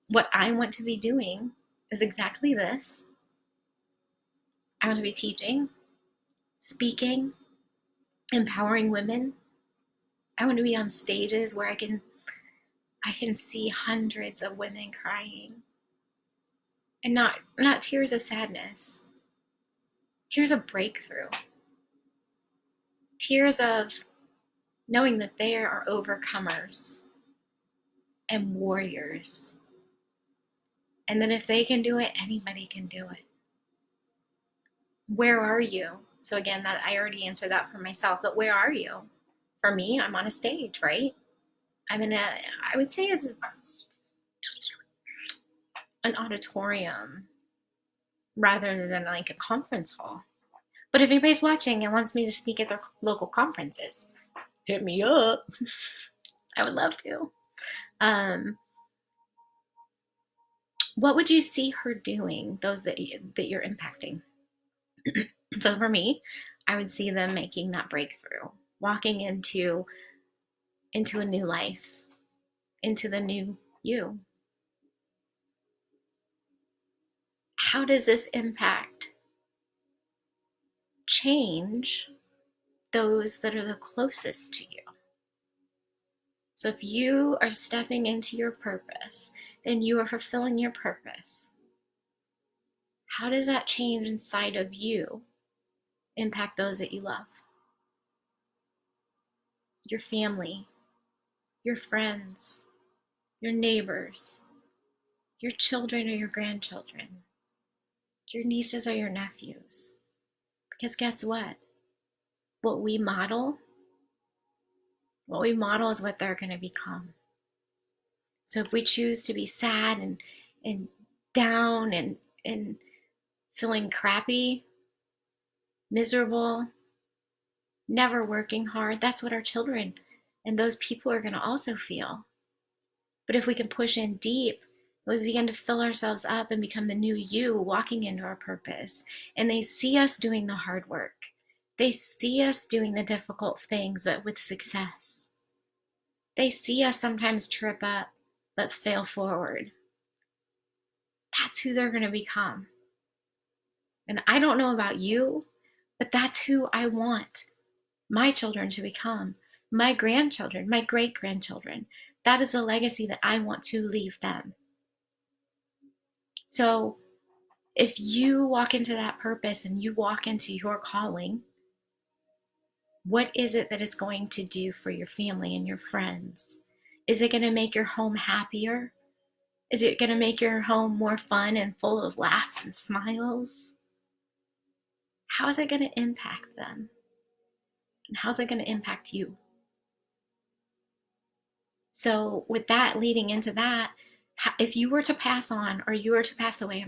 Speaker 1: what I want to be doing is exactly this. I want to be teaching, speaking, empowering women. I want to be on stages where I can see hundreds of women crying, and not tears of sadness, tears of breakthrough, tears of knowing that they are overcomers and warriors, and that if they can do it, anybody can do it. Where are you? So again, that I already answered that for myself, but where are you? For me, I'm on a stage, right? I would say it's an auditorium rather than a conference hall. But if anybody's watching and wants me to speak at their local conferences, hit me up. I would love to. What would you see her doing, those that you're impacting? So for me, I would see them making that breakthrough, walking into a new life, into the new you. How does this impact change those that are the closest to you? So if you are stepping into your purpose, then you are fulfilling your purpose. How does that change inside of you impact those that you love? Your family, your friends, your neighbors, your children or your grandchildren, your nieces or your nephews. Because guess what? What we model is what they're going to become. So if we choose to be sad and down and feeling crappy, miserable, never working hard, that's what our children and those people are going to also feel. But if we can push in deep, we begin to fill ourselves up and become the new you, walking into our purpose. And they see us doing the hard work. They see us doing the difficult things, but with success. They see us sometimes trip up, but fail forward. That's who they're going to become. And I don't know about you, but that's who I want my children to become, my grandchildren, my great grandchildren. That is a legacy that I want to leave them. So if you walk into that purpose and you walk into your calling, what is it that it's going to do for your family and your friends? Is it going to make your home happier? Is it going to make your home more fun and full of laughs and smiles? How is it going to impact them? And how's it going to impact you? So with that leading into that, if you were to pass on, or you were to pass away,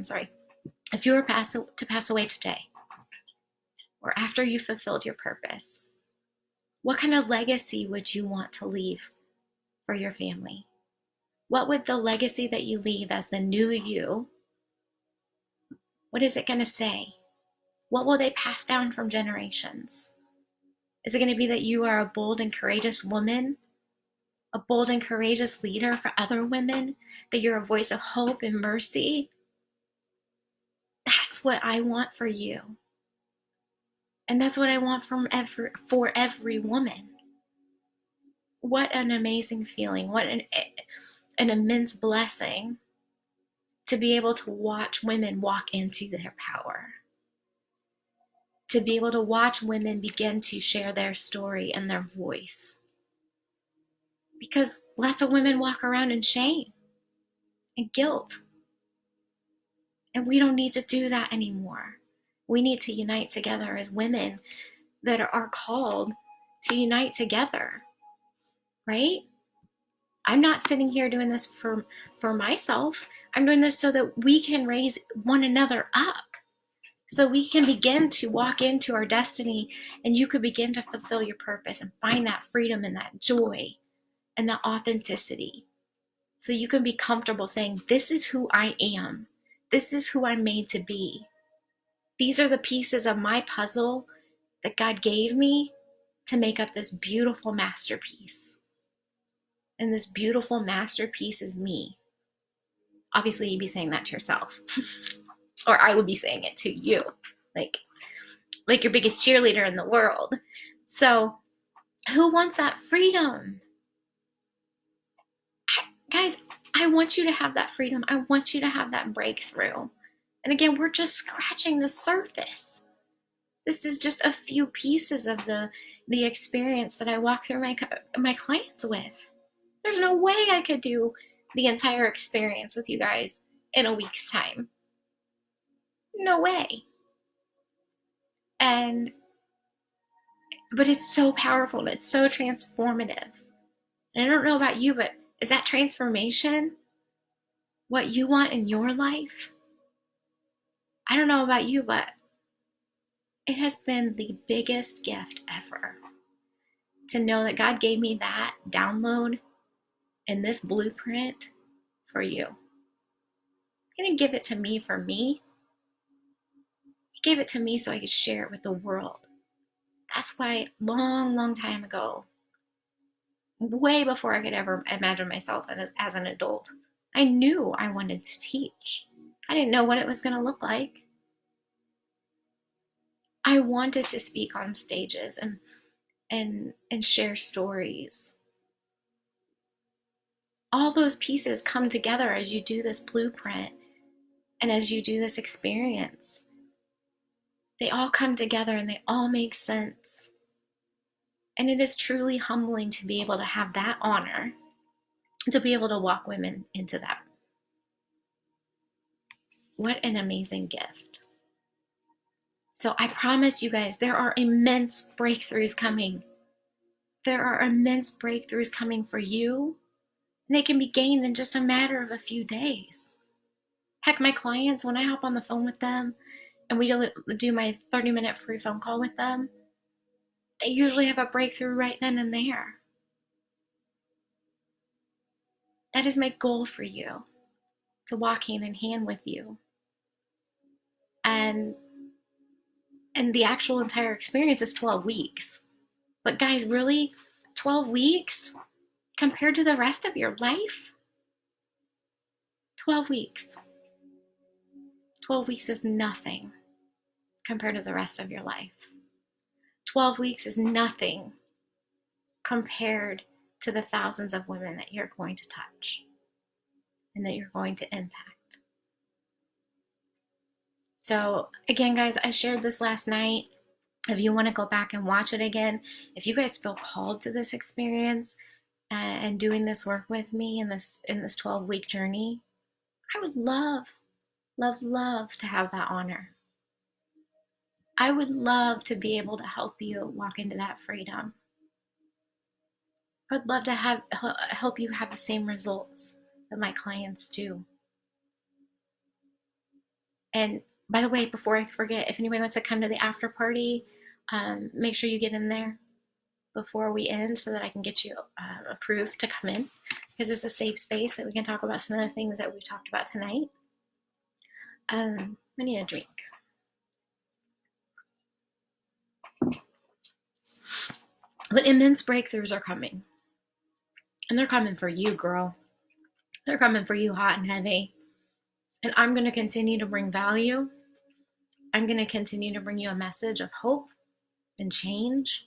Speaker 1: if you were to pass away today, or after you fulfilled your purpose, what kind of legacy would you want to leave for your family? What would the legacy that you leave as the new you, what is it going to say? What will they pass down from generations? Is it going to be that you are a bold and courageous woman, a bold and courageous leader for other women, that you're a voice of hope and mercy? That's what I want for you. And that's what I want for every woman. What an amazing feeling. What an immense blessing to be able to watch women walk into their power. To be able to watch women begin to share their story and their voice. Because lots of women walk around in shame and guilt. And we don't need to do that anymore. We need to unite together as women that are called to unite together, right? I'm not sitting here doing this for myself. I'm doing this so that we can raise one another up. So we can begin to walk into our destiny, and you could begin to fulfill your purpose and find that freedom and that joy and that authenticity. So you can be comfortable saying, this is who I am. This is who I'm made to be. These are the pieces of my puzzle that God gave me to make up this beautiful masterpiece. And this beautiful masterpiece is me. Obviously, you'd be saying that to yourself. Or I would be saying it to you. Like your biggest cheerleader in the world. So, who wants that freedom? Guys, I want you to have that freedom. I want you to have that breakthrough. And again, we're just scratching the surface. This is just a few pieces of the experience that I walk through my clients with. There's no way I could do the entire experience with you guys in a week's time. No way. But it's so powerful and it's so transformative. And I don't know about you, but is that transformation what you want in your life? I don't know about you, but it has been the biggest gift ever to know that God gave me that download and this blueprint for you. He didn't give it to me for me. He gave it to me so I could share it with the world. That's why long time ago, way before I could ever imagine myself as an adult, I knew I wanted to teach. I didn't know what it was going to look like. I wanted to speak on stages and share stories. All those pieces come together as you do this blueprint and as you do this experience. They all come together and they all make sense. And it is truly humbling to be able to have that honor, to be able to walk women into that. What an amazing gift. So I promise you guys, there are immense breakthroughs coming. There are immense breakthroughs coming for you, and they can be gained in just a matter of a few days. Heck, my clients, when I hop on the phone with them and we do my 30-minute free phone call with them, they usually have a breakthrough right then and there. That is my goal for you, to walk hand in hand with you. And the actual entire experience is 12 weeks. But guys, really, 12 weeks compared to the rest of your life? 12 weeks. 12 weeks is nothing compared to the rest of your life. 12 weeks is nothing compared to the thousands of women that you're going to touch and that you're going to impact. So again, guys, I shared this last night. If you want to go back and watch it again, if you guys feel called to this experience and doing this work with me in this 12-week journey, I would love to have that honor. I would love to be able to help you walk into that freedom. I would love to help you have the same results that my clients do. And by the way, before I forget, if anybody wants to come to the after party, make sure you get in there before we end so that I can get you approved to come in, because it's a safe space that we can talk about some of the things that we've talked about tonight. I need a drink. But immense breakthroughs are coming. And they're coming for you, girl. They're coming for you hot and heavy. And I'm going to continue to bring value. I'm going to continue to bring you a message of hope and change,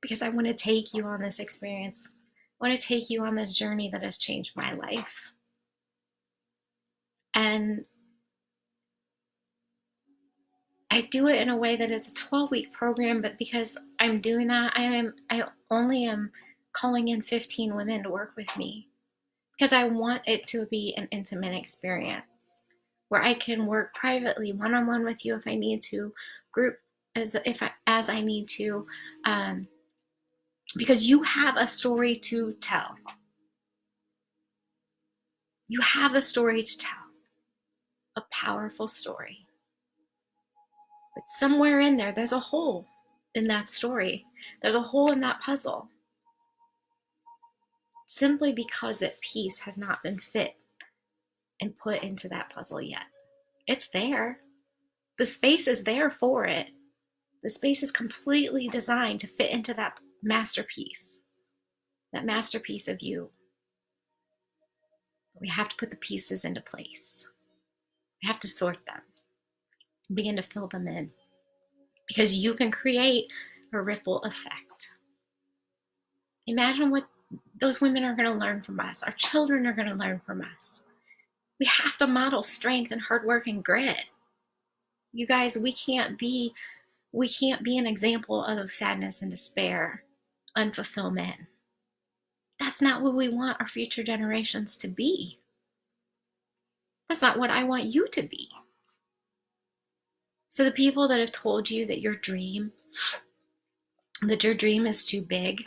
Speaker 1: because I want to take you on this experience. I want to take you on this journey that has changed my life. And I do it in a way that it's a 12-week program, but because I'm doing that, I only am calling in 15 women to work with me, because I want it to be an intimate experience where I can work privately, one-on-one with you if I need to, group as I need to, because you have a story to tell. You have a story to tell, a powerful story. But somewhere in there, there's a hole in that story. There's a hole in that puzzle. Simply because that piece has not been fit and put into that puzzle yet. It's there. The space is there for it. The space is completely designed to fit into that masterpiece of you. But we have to put the pieces into place. We have to sort them, begin to fill them in, because you can create a ripple effect. Imagine what those women are going to learn from us. Our children are going to learn from us. We have to model strength and hard work and grit. You guys, we can't be an example of sadness and despair, unfulfillment. That's not what we want our future generations to be. That's not what I want you to be. So the people that have told you that your dream is too big,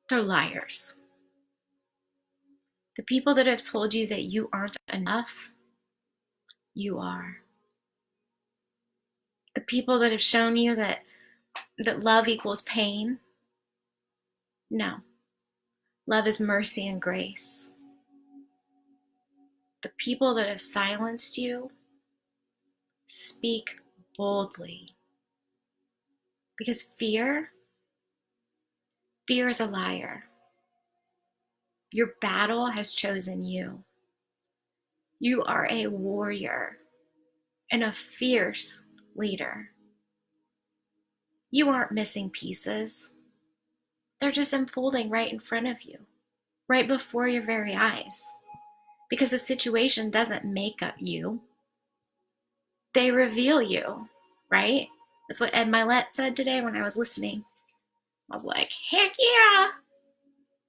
Speaker 1: they're liars. The people that have told you that you aren't enough, you are. The people that have shown you that love equals pain, no. Love is mercy and grace. The people that have silenced you, speak boldly. Because fear is a liar. Your battle has chosen you. You are a warrior and a fierce leader. You aren't missing pieces. They're just unfolding right in front of you. right before your very eyes. Because the situation doesn't make up you, they reveal you, right? That's what Ed Milet said today when I was listening. I was like, heck yeah.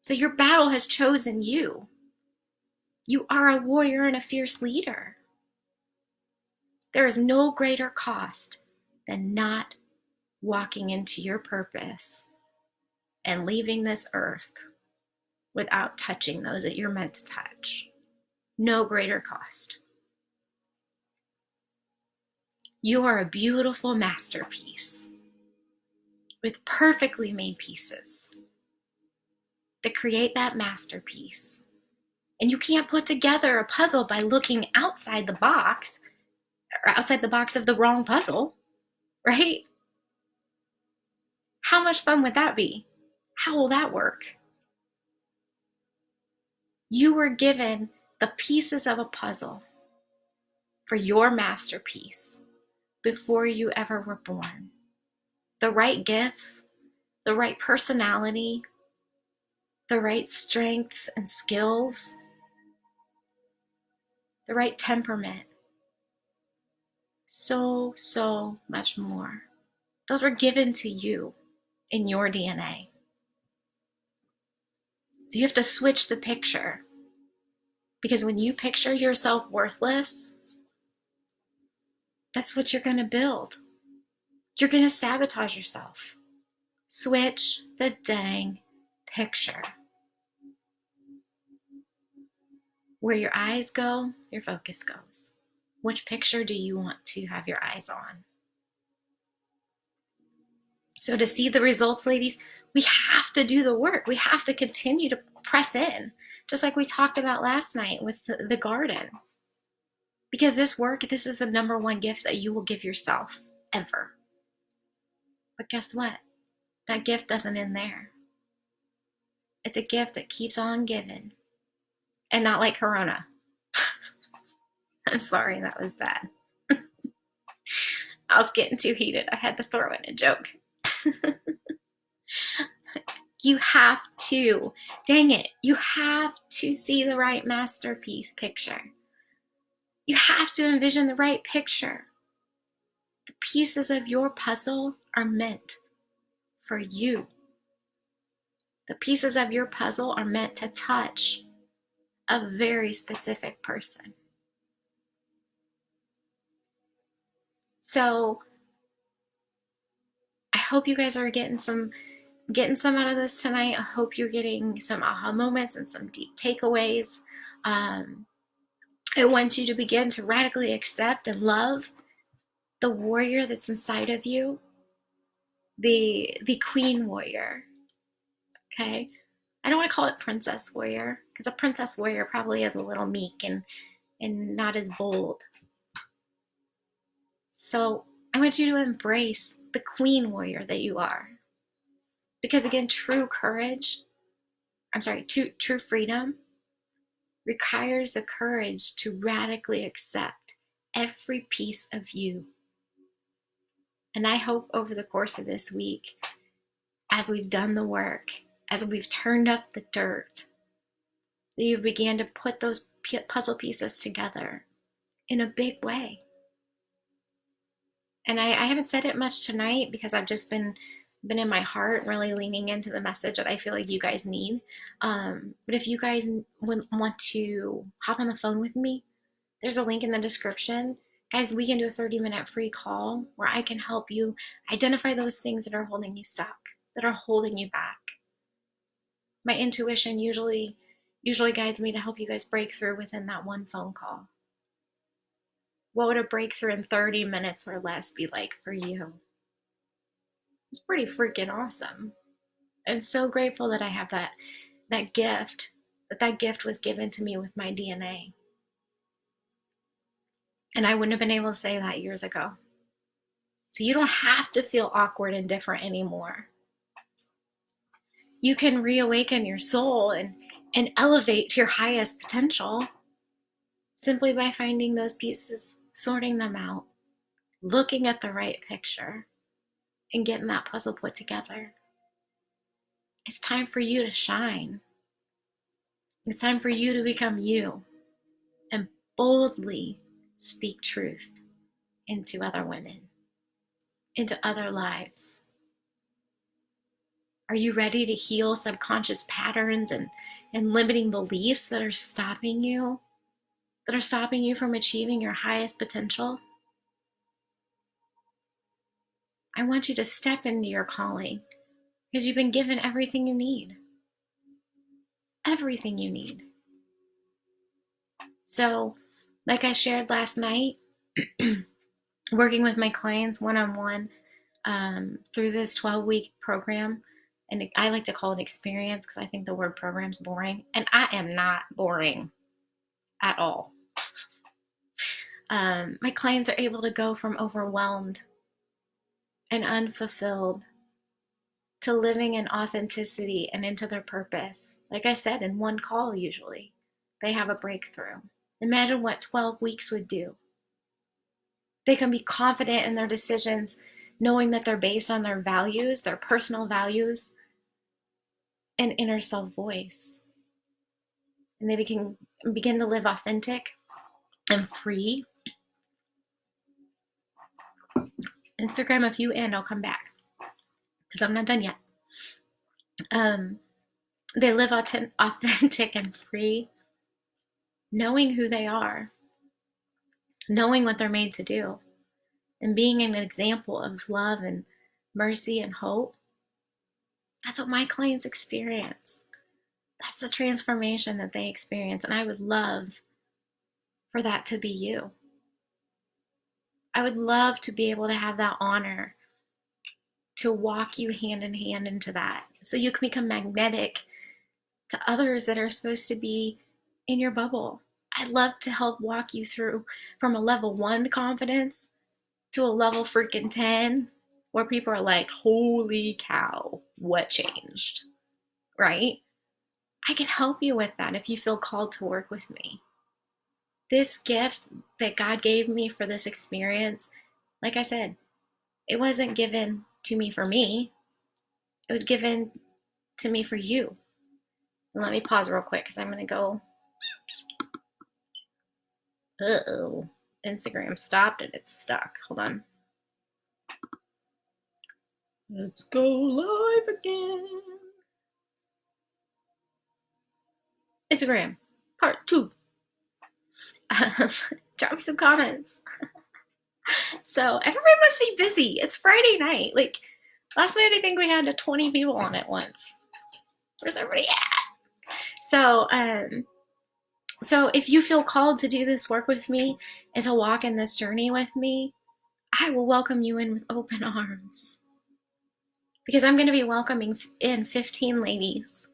Speaker 1: So your battle has chosen you. You are a warrior and a fierce leader. There is no greater cost than not walking into your purpose and leaving this earth without touching those that you're meant to touch. No greater cost. You are a beautiful masterpiece with perfectly made pieces that create that masterpiece. And you can't put together a puzzle by looking outside the box or outside the box of the wrong puzzle, right? How much fun would that be? How will that work? You were given the pieces of a puzzle for your masterpiece before you ever were born. The right gifts, the right personality, the right strengths and skills, the right temperament. So much more. Those were given to you in your DNA. So you have to switch the picture. Because when you picture yourself worthless, that's what you're going to build. You're going to sabotage yourself. Switch the dang picture. Where your eyes go, your focus goes. Which picture do you want to have your eyes on? So to see the results, ladies, we have to do the work. We have to continue to press in, just like we talked about last night with the garden. Because this work, this is the number one gift that you will give yourself ever. But guess what? That gift doesn't end there. It's a gift that keeps on giving. And not like Corona. I'm sorry, that was bad. I was getting too heated. I had to throw in a joke. You have to, dang it, you have to see the right masterpiece picture. You have to envision the right picture. The pieces of your puzzle are meant for you. The pieces of your puzzle are meant to touch a very specific person. So I hope you guys are getting some out of this tonight. I hope you're getting some aha moments and some deep takeaways. I want you to begin to radically accept and love the warrior that's inside of you, the queen warrior. Okay, I don't want to call it princess warrior because a princess warrior probably is a little meek and not as bold. So I want you to embrace the queen warrior that you are. Because again, true freedom requires the courage to radically accept every piece of you. And I hope over the course of this week, as we've done the work, as we've turned up the dirt, that you began to put those puzzle pieces together in a big way. And I haven't said it much tonight because I've just been in my heart really leaning into the message that I feel like you guys need. But if you guys want to hop on the phone with me, there's a link in the description. Guys, we can do a 30-minute free call where I can help you identify those things that are holding you stuck, that are holding you back. My intuition usually guides me to help you guys break through within that one phone call. What would a breakthrough in 30 minutes or less be like for you? It's pretty freaking awesome. I'm so grateful that I have that gift, that gift was given to me with my DNA. And I wouldn't have been able to say that years ago. So you don't have to feel awkward and different anymore. You can reawaken your soul and elevate to your highest potential simply by finding those pieces, sorting them out, looking at the right picture, and getting that puzzle put together. It's time for you to shine. It's time for you to become you and boldly speak truth into other women, into other lives. Are you ready to heal subconscious patterns and limiting beliefs that are stopping you? That are stopping you from achieving your highest potential? I want you to step into your calling because you've been given everything you need. Everything you need. So, like I shared last night, working with my clients one-on-one through this 12-week program, and I like to call it experience because I think the word program's boring, and I am not boring at all. My clients are able to go from overwhelmed and unfulfilled to living in authenticity and into their purpose. Like I said, in one call usually, they have a breakthrough. Imagine what 12 weeks would do. They can be confident in their decisions, knowing that they're based on their values, their personal values, and inner self voice. And they can begin to live authentic and free. Instagram, if you end, I'll come back because I'm not done yet. They live authentic and free, knowing who they are, knowing what they're made to do, and being an example of love and mercy and hope. That's what my clients experience. That's the transformation that they experience. And I would love for that to be you. I would love to be able to have that honor to walk you hand in hand into that so you can become magnetic to others that are supposed to be in your bubble. I'd love to help walk you through from a level 1 confidence to a level freaking 10 where people are like, holy cow, what changed? Right? I can help you with that if you feel called to work with me. This gift that God gave me for this experience, like I said, it wasn't given to me for me. It was given to me for you. And let me pause real quick because I'm going to go. Uh-oh. Instagram stopped and it's stuck. Hold on. Let's go live again. Instagram, part 2. Drop me some comments. So everybody must be busy. It's Friday night. Like last night, I think we had 20 people on at once. Where's everybody at? So if you feel called to do this work with me and to walk in this journey with me, I will welcome you in with open arms. Because I'm going to be welcoming in 15 ladies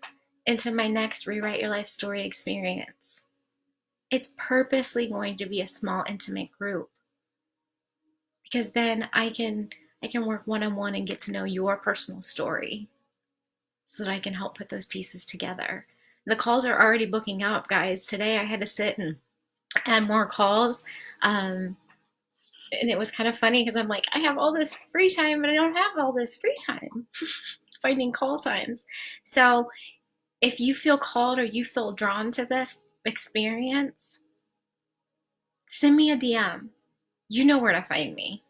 Speaker 1: into my next Rewrite Your Life Story experience. It's purposely going to be a small, intimate group. Because then I can work one-on-one and get to know your personal story so that I can help put those pieces together. The calls are already booking up, guys. Today I had to sit and add more calls. And it was kind of funny because I'm like, I have all this free time, but I don't have all this free time finding call times. So if you feel called or you feel drawn to this experience, send me a DM. You know where to find me.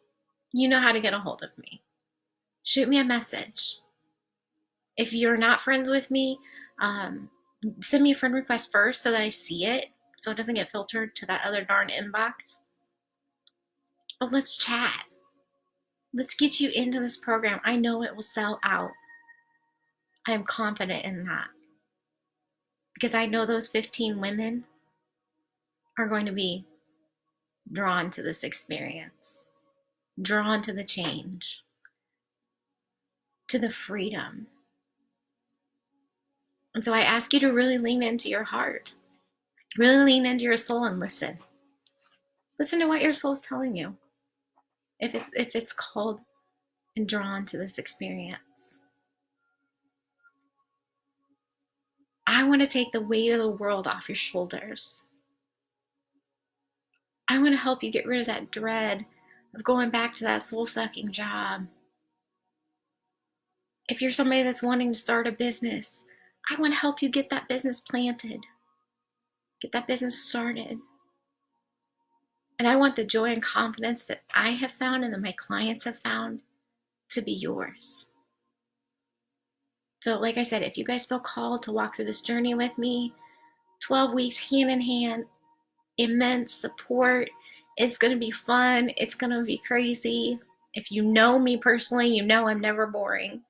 Speaker 1: You know how to get a hold of me. Shoot me a message. If you're not friends with me, send me a friend request first so that I see it, so it doesn't get filtered to that other darn inbox. But let's chat. Let's get you into this program. I know it will sell out. I am confident in that. Because I know those 15 women are going to be drawn to this experience, drawn to the change, to the freedom. And so I ask you to really lean into your heart, really lean into your soul and listen. Listen to what your soul's telling you. If it's called and drawn to this experience. I want to take the weight of the world off your shoulders. I want to help you get rid of that dread of going back to that soul-sucking job. If you're somebody that's wanting to start a business, I want to help you get that business planted. Get that business started. And I want the joy and confidence that I have found and that my clients have found to be yours. So, like I said, if you guys feel called to walk through this journey with me, 12 weeks hand in hand, immense support. It's going to be fun. It's going to be crazy. If you know me personally, you know I'm never boring.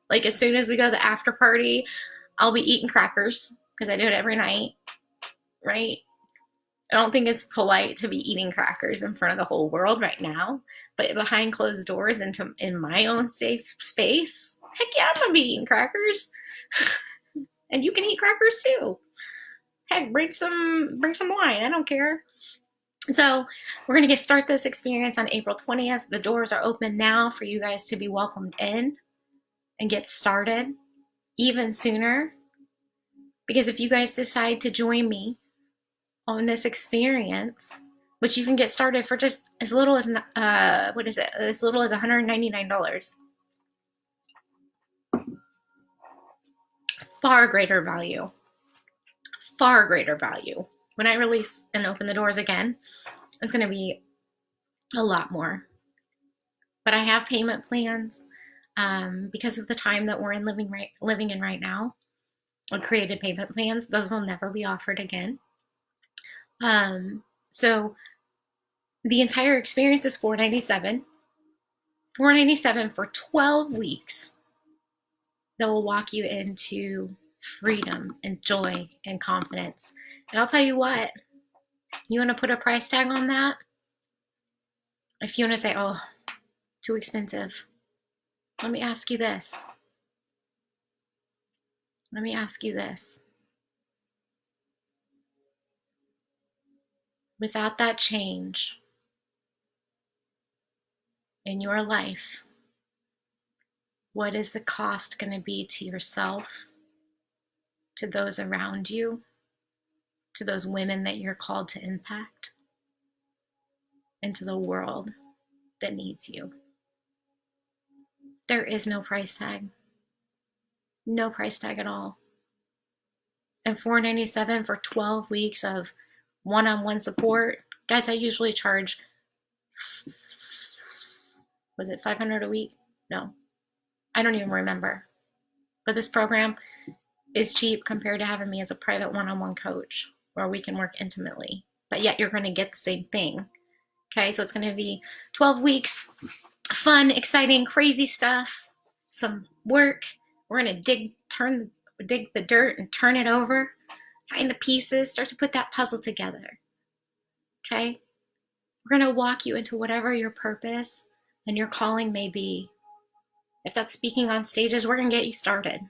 Speaker 1: Like, as soon as we go to the after party, I'll be eating crackers because I do it every night, right? I don't think it's polite to be eating crackers in front of the whole world right now, but behind closed doors in my own safe space, heck yeah, I'm gonna be eating crackers. And you can eat crackers too. Heck, bring some wine. I don't care. So we're gonna start this experience on April 20th. The doors are open now for you guys to be welcomed in and get started even sooner. Because if you guys decide to join me on this experience, which you can get started for just as little as as little as $199. Far greater value. Far greater value. When I release and open the doors again, it's going to be a lot more. But I have payment plans because of the time that we're living in right now. I created payment plans. Those will never be offered again. So the entire experience is $497. $497 for 12 weeks that will walk you into freedom and joy and confidence. And I'll tell you what, you want to put a price tag on that? If you want to say, oh, too expensive, let me ask you this. Let me ask you this. Without that change in your life, what is the cost going to be to yourself, to those around you, to those women that you're called to impact, and to the world that needs you? There is no price tag. No price tag at all. And $497 for 12 weeks of one-on-one support. Guys, I usually charge, was it $500 a week? No, I don't even remember. But this program is cheap compared to having me as a private one-on-one coach where we can work intimately. But yet you're going to get the same thing. Okay, so it's going to be 12 weeks, fun, exciting, crazy stuff, some work. We're going to dig the dirt and turn it over, find the pieces, start to put that puzzle together. Okay? We're going to walk you into whatever your purpose and your calling may be. If that's speaking on stages, we're going to get you started.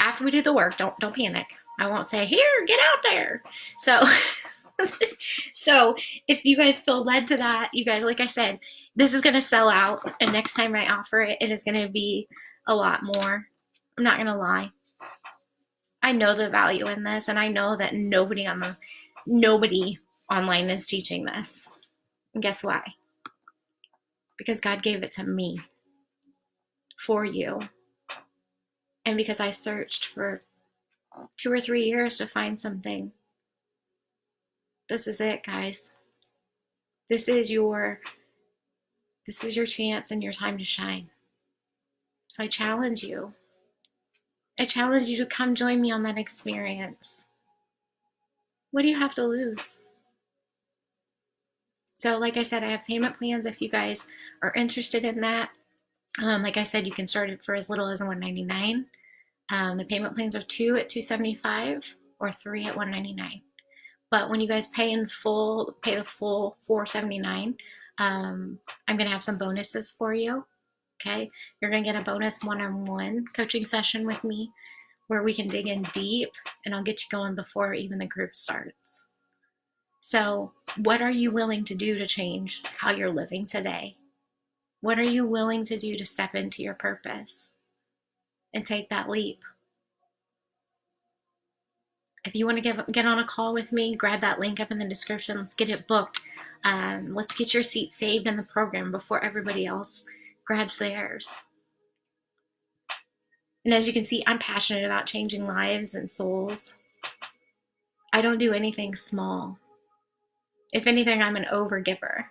Speaker 1: After we do the work, don't panic. I won't say, here, get out there. So if you guys feel led to that, you guys, like I said, this is going to sell out. And next time I offer it, it is going to be a lot more. I'm not going to lie. I know the value in this, and I know that nobody online is teaching this. And guess why? Because God gave it to me for you. And because I searched for 2 or 3 years to find something. This is it, guys. This is your chance and your time to shine. So I challenge you. I challenge you to come join me on that experience. What do you have to lose? So like I said, I have payment plans if you guys are interested in that. Like I said, you can start it for as little as $199. The payment plans are 2 at $275 or 3 at $199. But when you guys pay the full $479, I'm going to have some bonuses for you. Okay, you're going to get a bonus one-on-one coaching session with me where we can dig in deep, and I'll get you going before even the group starts. So what are you willing to do to change how you're living today? What are you willing to do to step into your purpose and take that leap? If you want to get on a call with me, grab that link up in the description. Let's get it booked. Let's get your seat saved in the program before everybody else grabs theirs. And as you can see, I'm passionate about changing lives and souls. I don't do anything small. If anything, I'm an overgiver.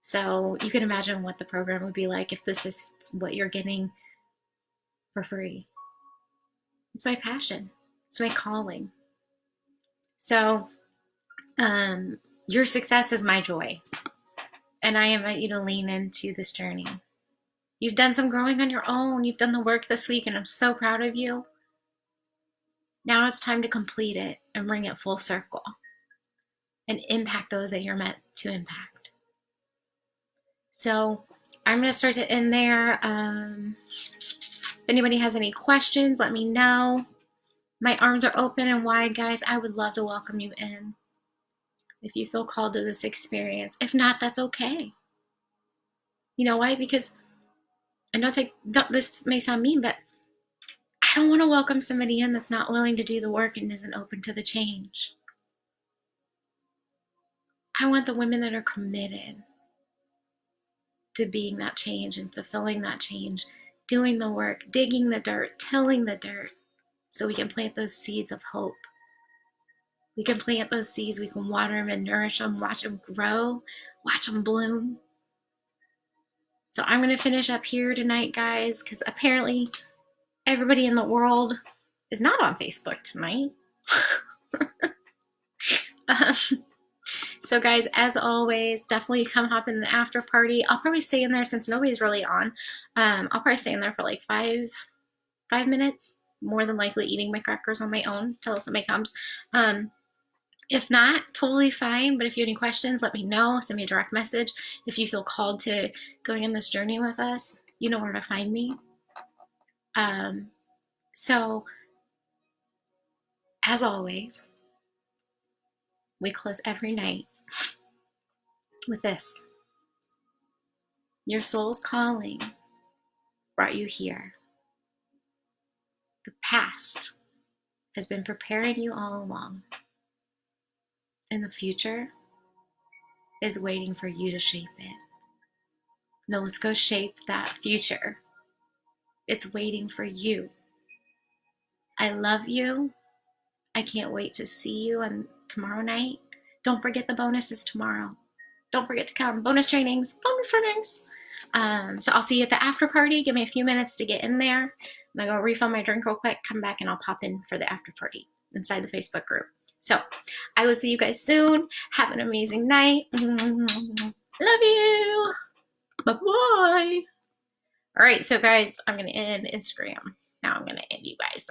Speaker 1: So you can imagine what the program would be like if this is what you're getting for free. It's my passion. It's my calling. So your success is my joy. And I invite you to lean into this journey. You've done some growing on your own. You've done the work this week, and I'm so proud of you. Now it's time to complete it and bring it full circle and impact those that you're meant to impact. So I'm going to start to end there. If anybody has any questions, let me know. My arms are open and wide, guys. I would love to welcome you in if you feel called to this experience. If not, that's okay. You know why? Because I know this may sound mean, but I don't want to welcome somebody in that's not willing to do the work and isn't open to the change. I want the women that are committed to being that change and fulfilling that change, doing the work, digging the dirt, tilling the dirt, so we can plant those seeds of hope. We can plant those seeds, we can water them and nourish them, watch them grow, watch them bloom. So I'm going to finish up here tonight, guys, because apparently everybody in the world is not on Facebook tonight. So guys, as always, definitely come hop in the after party. I'll probably stay in there since nobody's really on. I'll probably stay in there for like five minutes, more than likely eating my crackers on my own till somebody comes. If not, totally fine. But if you have any questions, let me know. Send me a direct message. If you feel called to going on this journey with us, you know where to find me. So, as always, we close every night with this. Your soul's calling brought you here. The past has been preparing you all along. And the future is waiting for you to shape it. Now let's go shape that future. It's waiting for you. I love you. I can't wait to see you on tomorrow night. Don't forget the bonuses tomorrow. Don't forget to come. Bonus trainings. So I'll see you at the after party. Give me a few minutes to get in there. I'm going to go refill my drink real quick, come back, and I'll pop in for the after party inside the Facebook group. So I will see you guys soon. Have an amazing night. Love you. Bye-bye. All right, so guys, I'm going to end Instagram. Now I'm going to end you guys.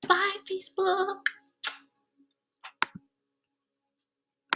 Speaker 1: Bye, Facebook.